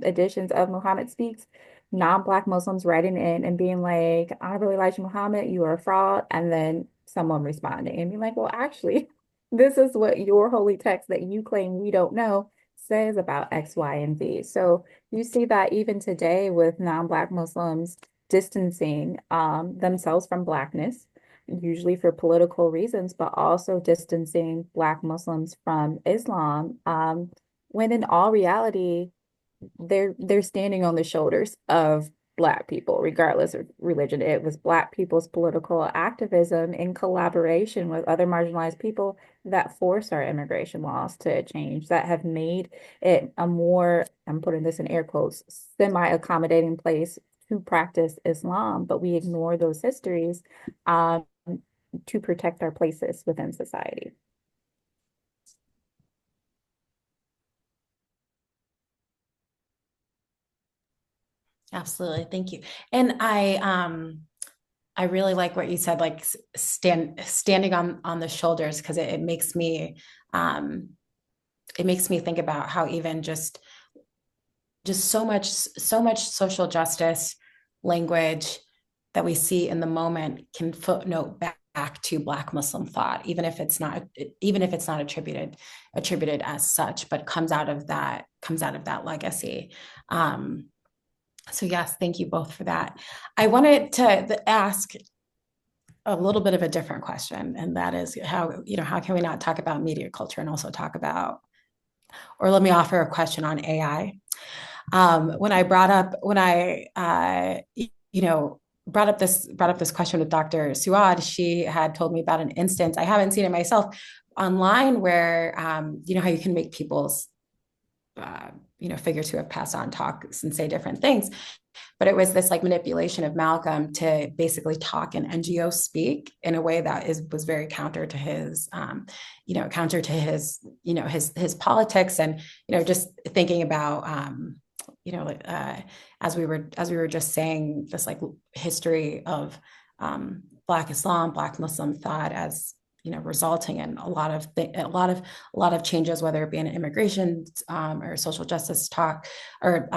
editions of Muhammad Speaks, non-Black Muslims writing in and being like, Honorable Elijah Muhammad, you are a fraud. And then someone responding and being like, well, actually, this is what your holy text that you claim we don't know says about X, Y, and Z. So you see that even today with non-Black Muslims distancing themselves from Blackness, usually for political reasons, but also distancing Black Muslims from Islam, when in all reality, they're standing on the shoulders of Black people, regardless of religion. It was Black people's political activism in collaboration with other marginalized people that forced our immigration laws to change, that have made it a more, I'm putting this in air quotes, semi-accommodating place to practice Islam, but we ignore those histories to protect our places within society. Absolutely. Thank you. And I really like what you said, like standing on the shoulders, because it makes me think about how even just so much social justice language that we see in the moment can footnote back to Black Muslim thought, even if it's not attributed as such, but comes out of that legacy. So yes, thank you both for that. I wanted to ask a little bit of a different question, and that is how can we not talk about media culture and also talk about, or let me offer a question on AI. When I brought up this question with Dr. Suad, she had told me about an instance. I haven't seen it myself online where how you can make people's figures who have passed on talk and say different things. But it was this like manipulation of Malcolm to basically talk in NGO speak in a way that was very counter to his his politics. And just thinking about as we were just saying, this like history of Black Islam, Black Muslim thought as resulting in a lot of changes, whether it be in immigration or social justice talk or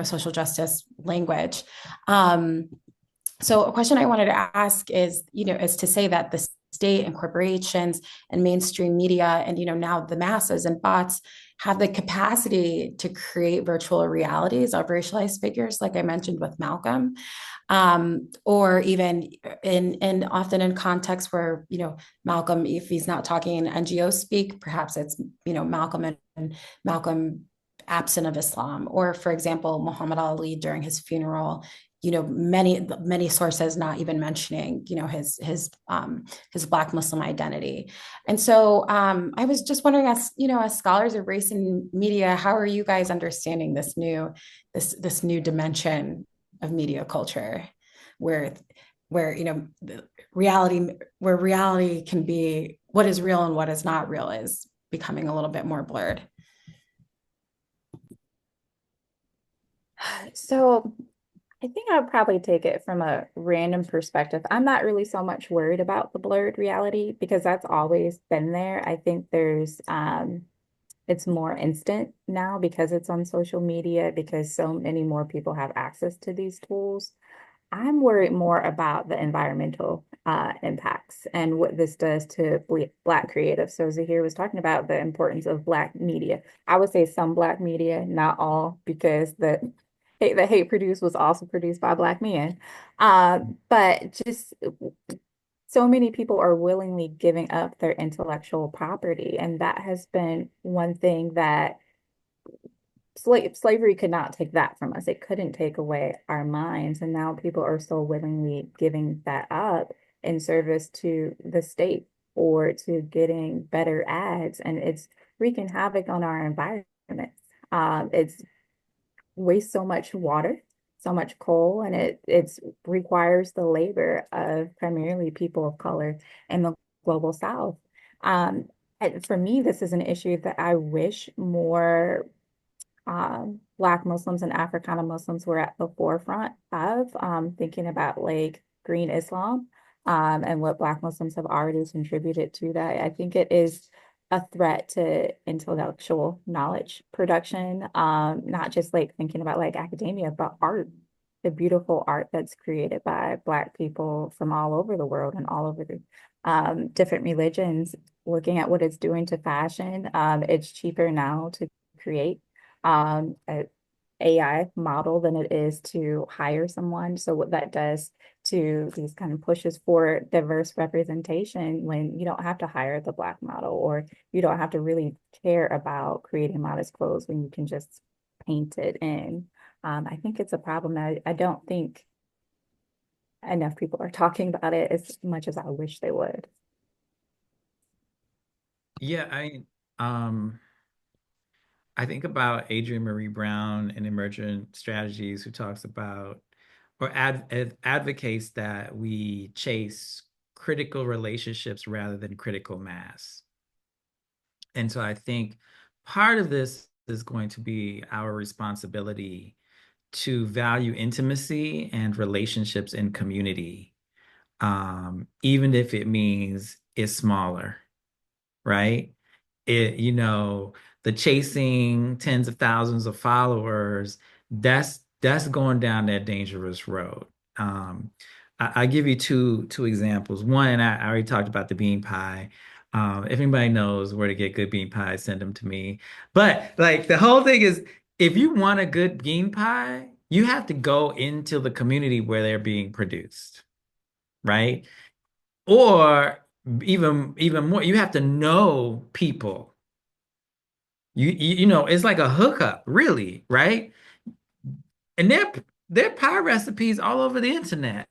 social justice language. So a question I wanted to ask is to say that the state and corporations and mainstream media and now the masses and bots have the capacity to create virtual realities of racialized figures, like I mentioned with Malcolm. Or even in often in contexts where Malcolm, if he's not talking in NGO speak, perhaps it's Malcolm and Malcolm absent of Islam, or for example Muhammad Ali during his funeral many sources not even mentioning, his Black Muslim identity. And so I was just wondering, as scholars of race and media, how are you guys understanding this new dimension of media culture, where reality can be, what is real and what is not real is becoming a little bit more blurred. So I think I'll probably take it from a random perspective. I'm not really so much worried about the blurred reality because that's always been there. I think it's more instant now because it's on social media, because so many more people have access to these tools. I'm worried more about the environmental impacts and what this does to Black creatives. So Zaheer was talking about the importance of Black media. I would say some Black media, not all, because the hate produced was also produced by Black men. But just so many people are willingly giving up their intellectual property, and that has been one thing that slavery could not take that from us. It couldn't take away our minds. And now people are so willingly giving that up in service to the state or to getting better ads. And it's wreaking havoc on our environment. It's wastes so much water, so much coal, and it requires the labor of primarily people of color in the global South. And for me, this is an issue that I wish more Black Muslims and Africana Muslims were at the forefront of, thinking about like green Islam, and what Black Muslims have already contributed to that. I think it is a threat to intellectual knowledge production, not just like thinking about like academia, but art, the beautiful art that's created by Black people from all over the world and all over the different religions. Looking at what it's doing to fashion, it's cheaper now to create a AI model than it is to hire someone. So what that does to these kind of pushes for diverse representation, when you don't have to hire the Black model, or you don't have to really care about creating modest clothes when you can just paint it in. I think it's a problem that I don't think enough people are talking about it as much as I wish they would. Yeah, I think about Adrienne Marie Brown in Emergent Strategies, who talks about or advocates that we chase critical relationships rather than critical mass. And so I think part of this is going to be our responsibility to value intimacy and relationships in community, even if it means it's smaller, right? The chasing tens of thousands of followers, that's going down that dangerous road. I give you two examples. One, and I already talked about the bean pie. If anybody knows where to get good bean pie, send them to me. But like the whole thing is, if you want a good bean pie, you have to go into the community where they're being produced, right? Or even more, you have to know people. It's like a hookup, really, right? And there are pie recipes all over the internet.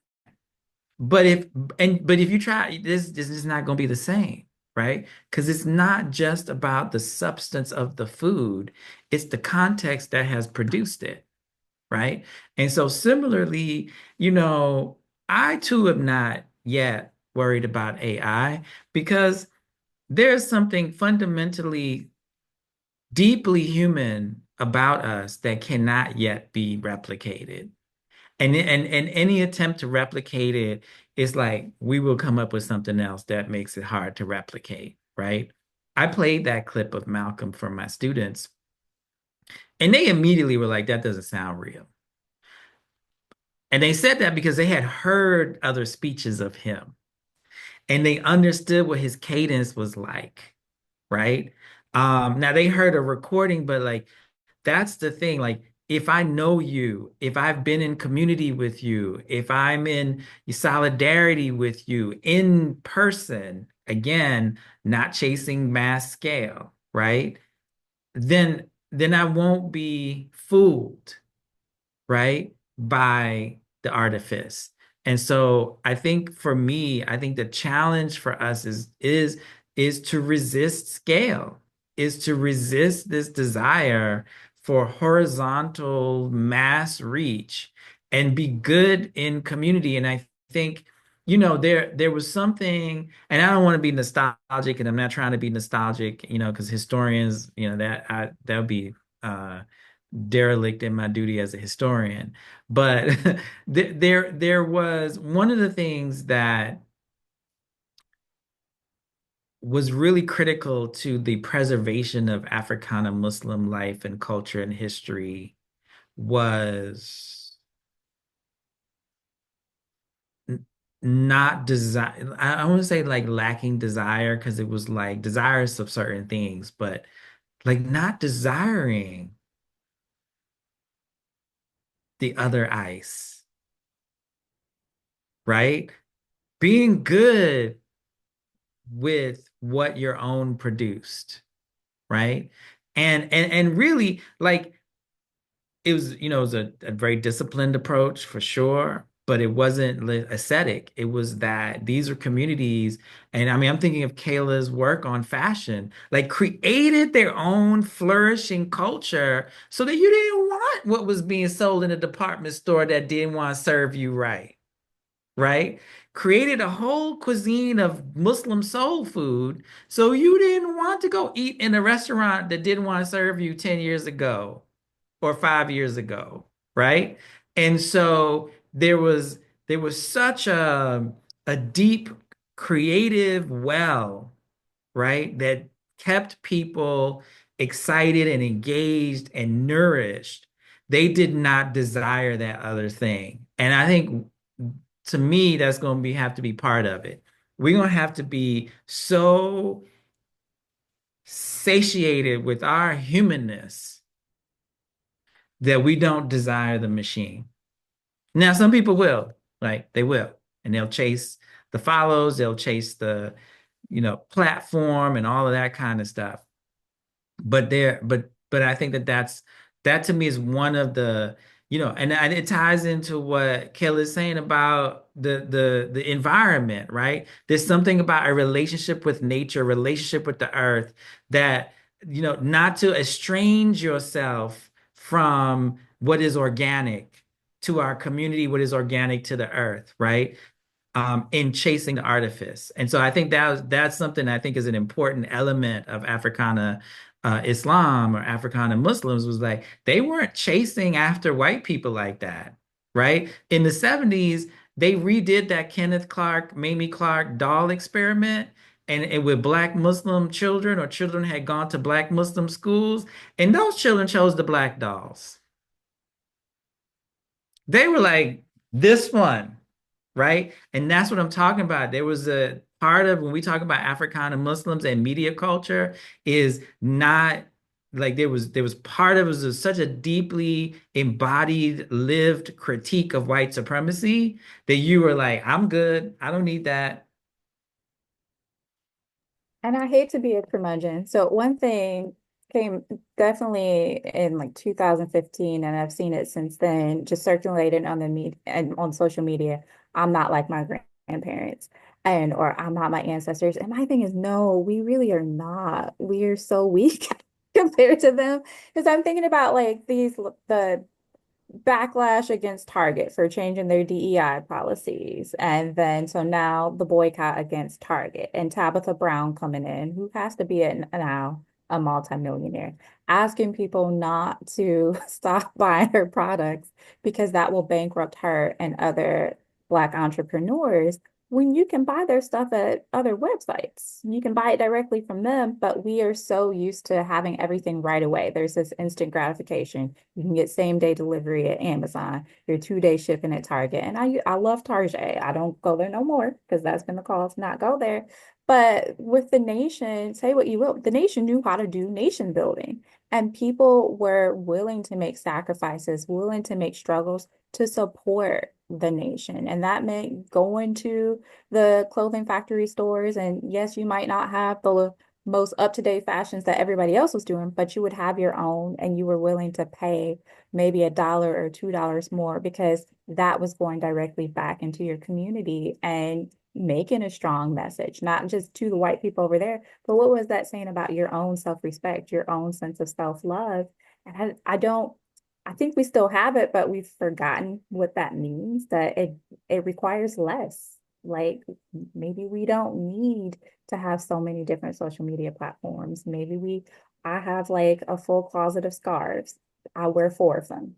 But if you try this is not going to be the same, right? Because it's not just about the substance of the food, it's the context that has produced it, right? And so similarly, I too have not yet worried about AI, because there's something fundamentally deeply human about us that cannot yet be replicated. And any attempt to replicate it is like we will come up with something else that makes it hard to replicate, right? I played that clip of Malcolm for my students, and they immediately were like, that doesn't sound real. And they said that because they had heard other speeches of him and they understood what his cadence was like, right? Now they heard a recording, but like that's the thing. Like, if I know you, if I've been in community with you, if I'm in solidarity with you in person, again, not chasing mass scale, right? Then I won't be fooled, right? By the artifice. And so I think for me, I think the challenge for us is to resist scale, is to resist this desire for horizontal mass reach and be good in community. And I think, there was something, and I don't want to be nostalgic, and I'm not trying to be nostalgic, because historians, that would be derelict in my duty as a historian. But there was one of the things that was really critical to the preservation of Africana Muslim life and culture and history was not desire. I want to say like lacking desire, because it was like desirous of certain things, but like not desiring the other ice, right? Being good with what your own produced, right? And really, like, it was a very disciplined approach for sure, but it wasn't ascetic. It was that these are communities, and I mean, I'm thinking of Kayla's work on fashion, like created their own flourishing culture so that you didn't want what was being sold in a department store that didn't want to serve you right, right? Created a whole cuisine of Muslim soul food so you didn't want to go eat in a restaurant that didn't want to serve you 10 years ago or 5 years ago, right? And so there was such a deep creative well, right, that kept people excited and engaged and nourished. They did not desire that other thing. And I think, to me, that's going to have to be part of it. We're going to have to be so satiated with our humanness that we don't desire the machine. Now, some people will, like they will, and they'll chase the follows, they'll chase the, platform and all of that kind of stuff. But I think that to me is one of the, and it ties into what Kayla is saying about the environment, right? There's something about a relationship with nature, relationship with the earth, that, not to estrange yourself from what is organic to our community, what is organic to the earth, right? In chasing the artifice. And so I think that's something I think is an important element of Africana Islam or Africana Muslims, was like they weren't chasing after white people like that, right? In the 70s, they redid that Kenneth Clark, Mamie Clark doll experiment. And with Black Muslim children, or children had gone to Black Muslim schools, and those children chose the black dolls. They were like, this one, right? And that's what I'm talking about. There was a part of, when we talk about Africana Muslims and media culture, is not like there was part of it, was such a deeply embodied, lived critique of white supremacy that you were like, I'm good. I don't need that. And I hate to be a curmudgeon. So one thing came definitely in like 2015, and I've seen it since then, just circulated on the media and on social media. I'm not like my grandparents, and or I'm not my ancestors. And my thing is, no, we really are not. We are so weak compared to them. Because I'm thinking about like the backlash against Target for changing their DEI policies. And then so now the boycott against Target, and Tabitha Brown coming in, who has to be now a multimillionaire, asking people not to stop buying her products because that will bankrupt her and other Black entrepreneurs, when you can buy their stuff at other websites. You can buy it directly from them, but we are so used to having everything right away. There's this instant gratification. You can get same day delivery at Amazon, your 2 day shipping at Target. And I love Target. I don't go there no more because that's been the call to not go there. But with the nation, say what you will, the nation knew how to do nation building. And people were willing to make sacrifices, willing to make struggles to support the nation. And that meant going to the clothing factory stores. And yes, you might not have most up-to-date fashions that everybody else was doing, but you would have your own and you were willing to pay maybe $1 or $2 more because that was going directly back into your community and making a strong message, not just to the white people over there, but what was that saying about your own self-respect, your own sense of self-love? And I think we still have it, but we've forgotten what that means, that it requires less. Like maybe we don't need to have so many different social media platforms. I have like a full closet of scarves. I wear 4 of them.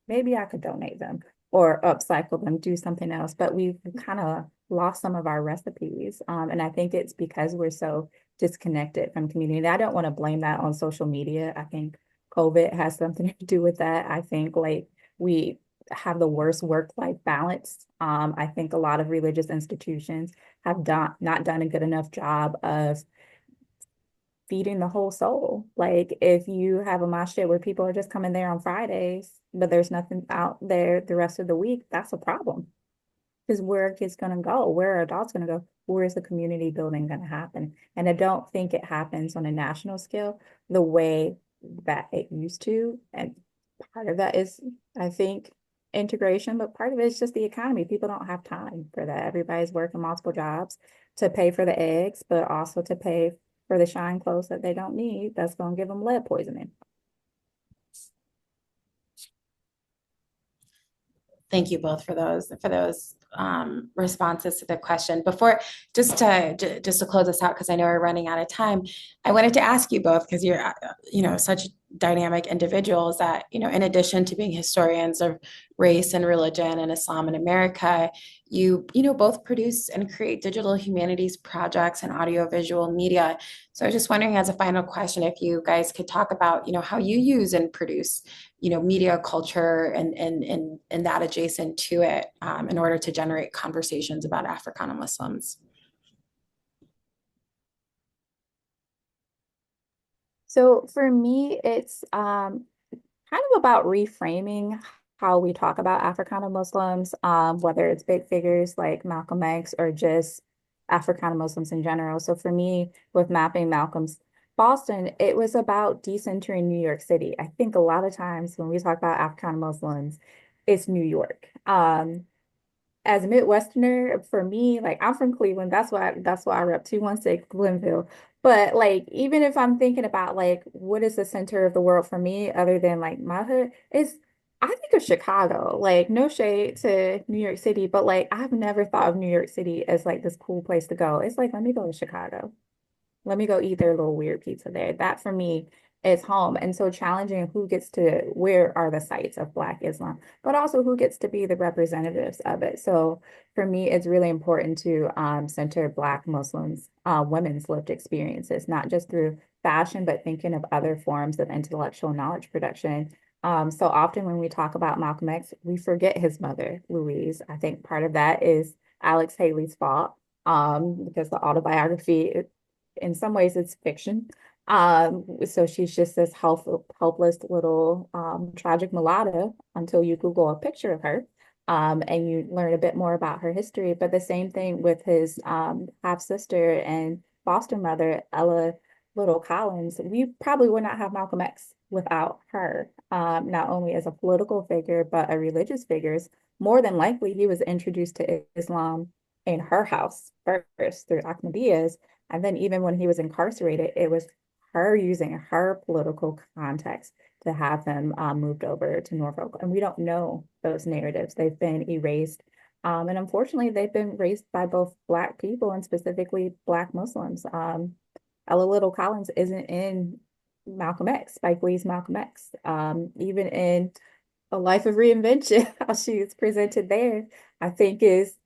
Maybe I could donate them or upcycle them, do something else. But we've kind of lost some of our recipes. And I think it's because we're so disconnected from community. And I don't want to blame that on social media. I think COVID has something to do with that. I think like we have the worst work-life balance. I think a lot of religious institutions have not done a good enough job of feeding the whole soul. Like if you have a masjid where people are just coming there on Fridays, but there's nothing out there the rest of the week, that's a problem. Because where are kids going to go? Where are adults going to go? Where is the community building going to happen? And I don't think it happens on a national scale the way that it used to. And part of that is, I think, integration, but part of it is just the economy. People don't have time for that. Everybody's working multiple jobs to pay for the eggs, but also to pay for the shine clothes that they don't need. That's going to give them lead poisoning. Thank you both for those responses to the question. Before, just to close this out, because I know we're running out of time, I wanted to ask you both, because you're such dynamic individuals, that in addition to being historians of race and religion and Islam in America, you both produce and create digital humanities projects and audiovisual media. So I was just wondering, as a final question, if you guys could talk about how you use and produce media culture and that adjacent to it, in order to generate conversations about Africana Muslims. So for me, it's kind of about reframing how we talk about Africana Muslims, whether it's big figures like Malcolm X or just Africana Muslims in general. So for me, with mapping Malcolm's Boston, it was about decentering New York City. I think a lot of times when we talk about Africana Muslims, it's New York. As a Midwesterner, for me, like I'm from Cleveland, that's why I rep 216 Glenville. But like even if I'm thinking about like what is the center of the world for me other than like my hood, is I think of Chicago. Like no shade to New York City, but like I've never thought of New York City as like this cool place to go. It's like let me go to Chicago. Let me go eat their little weird pizza there. That for me is home. And so challenging who gets to, where are the sites of Black Islam, but also who gets to be the representatives of it. So for me, it's really important to center Black Muslims, women's lived experiences, not just through fashion, but thinking of other forms of intellectual knowledge production. So often when we talk about Malcolm X, we forget his mother, Louise. I think part of that is Alex Haley's fault, because the autobiography, in some ways it's fiction. So she's just this helpless little tragic mulatto until you Google a picture of her, and you learn a bit more about her history. But the same thing with his half sister and foster mother, Ella Little Collins. We probably would not have Malcolm X without her, not only as a political figure, but a religious figure. More than likely, he was introduced to Islam in her house first through Ahmadiyas. And then even when he was incarcerated, it was her using her political context to have him moved over to Norfolk. And we don't know those narratives. They've been erased. And unfortunately, they've been erased by both Black people and specifically Black Muslims. Ella Little Collins isn't in Malcolm X, Spike Lee's Malcolm X. Even in A Life of Reinvention, how she is presented there, I think is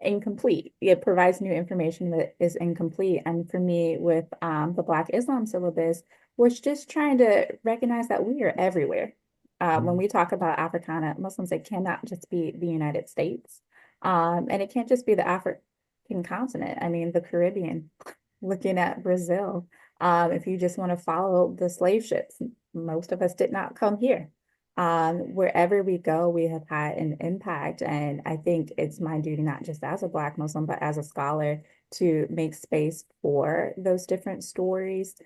incomplete. It provides new information that is incomplete. And for me, with the Black Islam syllabus, was just trying to recognize that we are everywhere. When we talk about Africana Muslims, it cannot just be the United States. And it can't just be the African continent. I mean, the Caribbean, looking at Brazil. If you just want to follow the slave ships, most of us did not come here. Wherever we go, we have had an impact. And I think it's my duty, not just as a Black Muslim, but as a scholar, to make space for those different stories.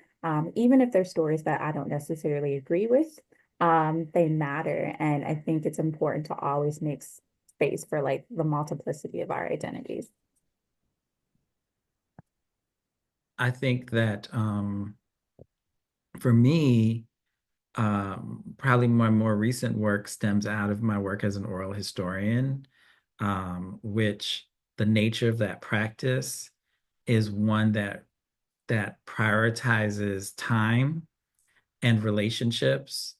Even if they're stories that I don't necessarily agree with, they matter. And I think it's important to always make space for like the multiplicity of our identities. I think that for me, probably my more recent work stems out of my work as an oral historian, which the nature of that practice is one that prioritizes time and relationships,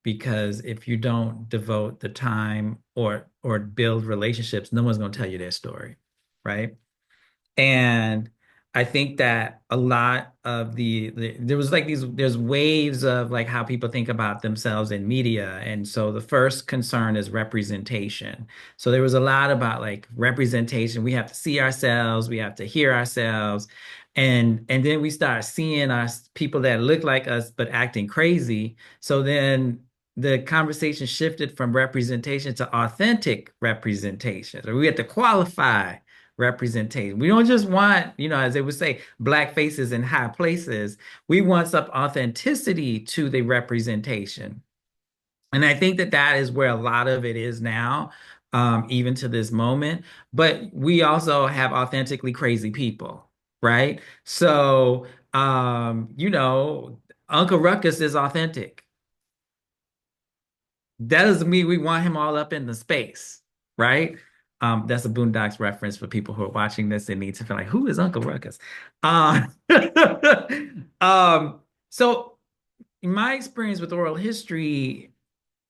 because if you don't devote the time or build relationships, no one's going to tell you their story, right? And I think that a lot of there was like there's waves of like how people think about themselves in media. And so the first concern is representation. So there was a lot about like representation. We have to see ourselves, we have to hear ourselves. And then we start seeing us people that look like us but acting crazy. So then the conversation shifted from representation to authentic representation. So we had to qualify representation. We don't just want, as they would say, Black faces in high places. We want some authenticity to the representation. And I think that that is where a lot of it is now, even to this moment. But we also have authentically crazy people, right? So, Uncle Ruckus is authentic. That doesn't mean we want him all up in the space, right? That's a Boondocks reference for people who are watching this and need to feel like, who is Uncle Ruckus? Uh, so my experience with oral history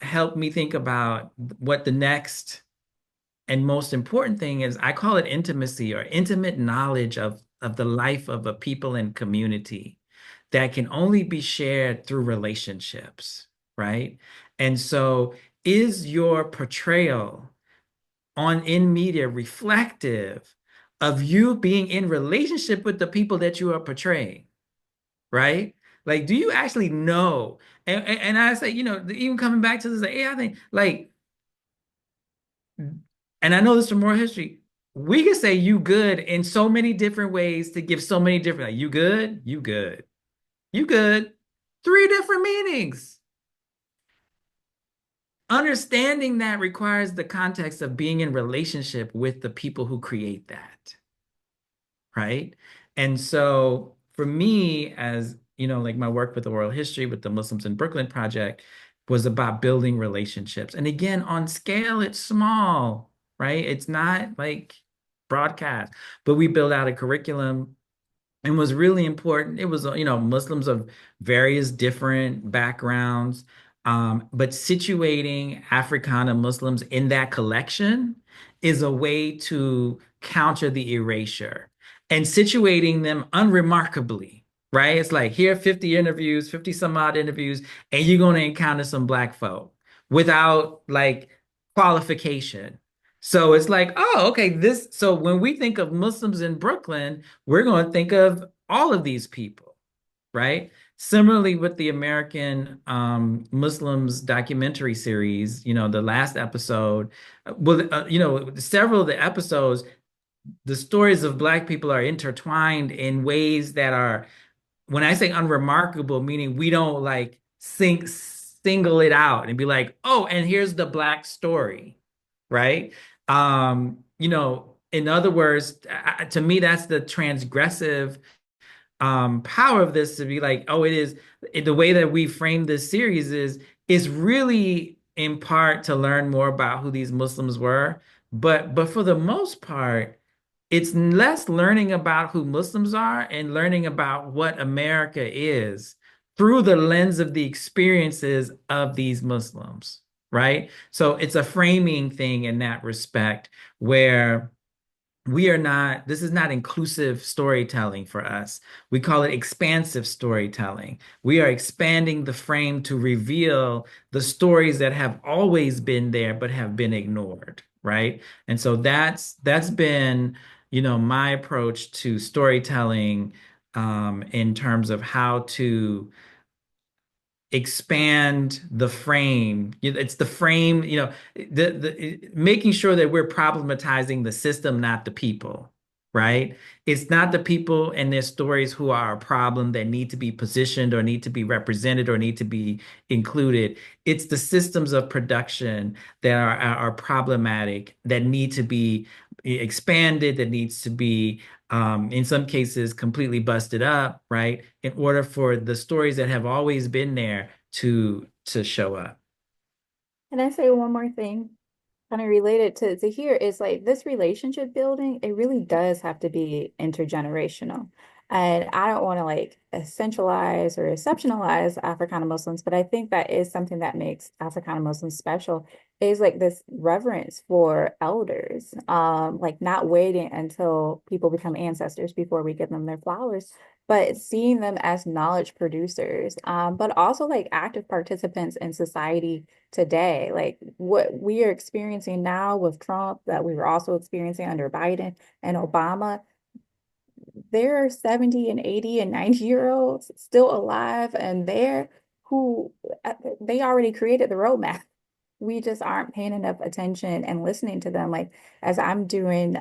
helped me think about what the next and most important thing is. I call it intimacy, or intimate knowledge of the life of a people and community that can only be shared through relationships, right? And so is your portrayal in media reflective of you being in relationship with the people that you are portraying, right? Like, do you actually know? And I say, even coming back to this AI thing, like, and I know this from moral history, we can say you good in so many different ways to give so many different, like, you good, you good, you good, three different meanings. Understanding that requires the context of being in relationship with the people who create that, right? And so for me, as like my work with oral history with the Muslims in Brooklyn project was about building relationships. And again, on scale, it's small, right? It's not like broadcast, but we build out a curriculum and was really important. It was, Muslims of various different backgrounds, but situating Africana Muslims in that collection is a way to counter the erasure and situating them unremarkably, right? It's like here, 50 interviews, 50 some odd interviews, and you're going to encounter some Black folk without like qualification. So it's like, oh, okay, so when we think of Muslims in Brooklyn, we're going to think of all of these people, right? Similarly with the American Muslims documentary series, the last episode, several of the episodes, the stories of Black people are intertwined in ways that are, when I say unremarkable, meaning we don't like single it out and be like, oh, and here's the Black story, right? In other words, to me, that's the transgressive power of this, to be like, oh, the way that we frame this series is really in part to learn more about who these Muslims were, but for the most part, it's less learning about who Muslims are and learning about what America is through the lens of the experiences of these Muslims, right? So it's a framing thing in that respect, where this is not inclusive storytelling for us. We call it expansive storytelling. We are expanding the frame to reveal the stories that have always been there but have been ignored, right? And so that's been, my approach to storytelling, in terms of how to expand the frame. It's the frame, making sure that we're problematizing the system, not the people, right? It's not the people and their stories who are a problem that need to be positioned or need to be represented or need to be included. It's the systems of production that are problematic, that need to be expanded, that needs to be in some cases completely busted up, right? In order for the stories that have always been there to show up. Can I say one more thing? Kind of related to here is like this relationship building, it really does have to be intergenerational. And I don't want to like essentialize or exceptionalize Africana Muslims, but I think that is something that makes Africana Muslims special is like this reverence for elders, like not waiting until people become ancestors before we give them their flowers, but seeing them as knowledge producers, but also like active participants in society today. Like what we are experiencing now with Trump, that we were also experiencing under Biden and Obama, there are 70 and 80 and 90-year-olds still alive and there who they already created the roadmap. We just aren't paying enough attention and listening to them. Like as I'm doing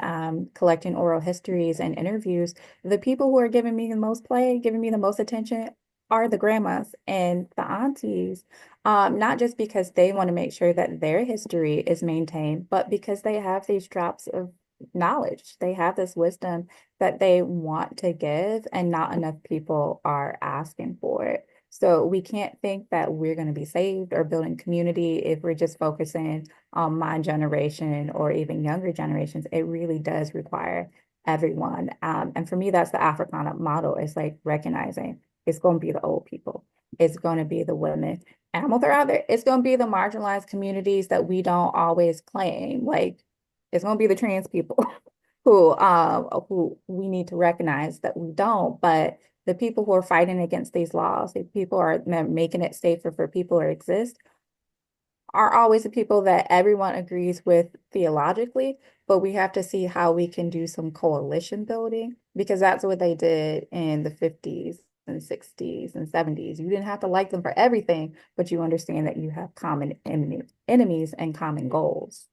collecting oral histories and interviews, the people who are giving me the most play, giving me the most attention are the grandmas and the aunties, not just because they want to make sure that their history is maintained, but because they have these drops of knowledge. They have this wisdom that they want to give, and not enough people are asking for it. So we can't think that we're going to be saved or building community if we're just focusing on my generation or even younger generations. It really does require everyone. And for me, that's the Africana model. It's like recognizing it's going to be the old people. It's going to be the women. And I'm gonna throw out there, it's going to be the marginalized communities that we don't always claim. Like it's going to be the trans people who we need to recognize that we don't, but the people who are fighting against these laws, the people who are making it safer for people to exist, are always the people that everyone agrees with theologically, but we have to see how we can do some coalition building because that's what they did in the 50s and 60s and 70s. You didn't have to like them for everything, but you understand that you have common enemies and common goals.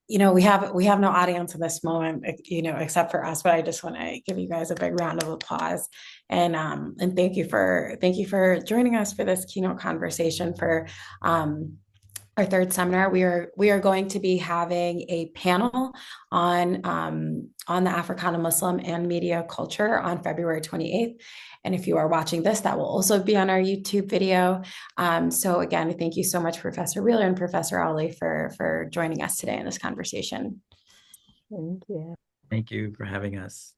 We have no audience in this moment, except for us, but I just want to give you guys a big round of applause and thank you for joining us for this keynote conversation for our third seminar. We are going to be having a panel on the Africana Muslim and media culture on February 28th. And if you are watching this, that will also be on our YouTube video. So again, thank you so much, Professor Wheeler and Professor Ali, for joining us today in this conversation. Thank you. Thank you for having us.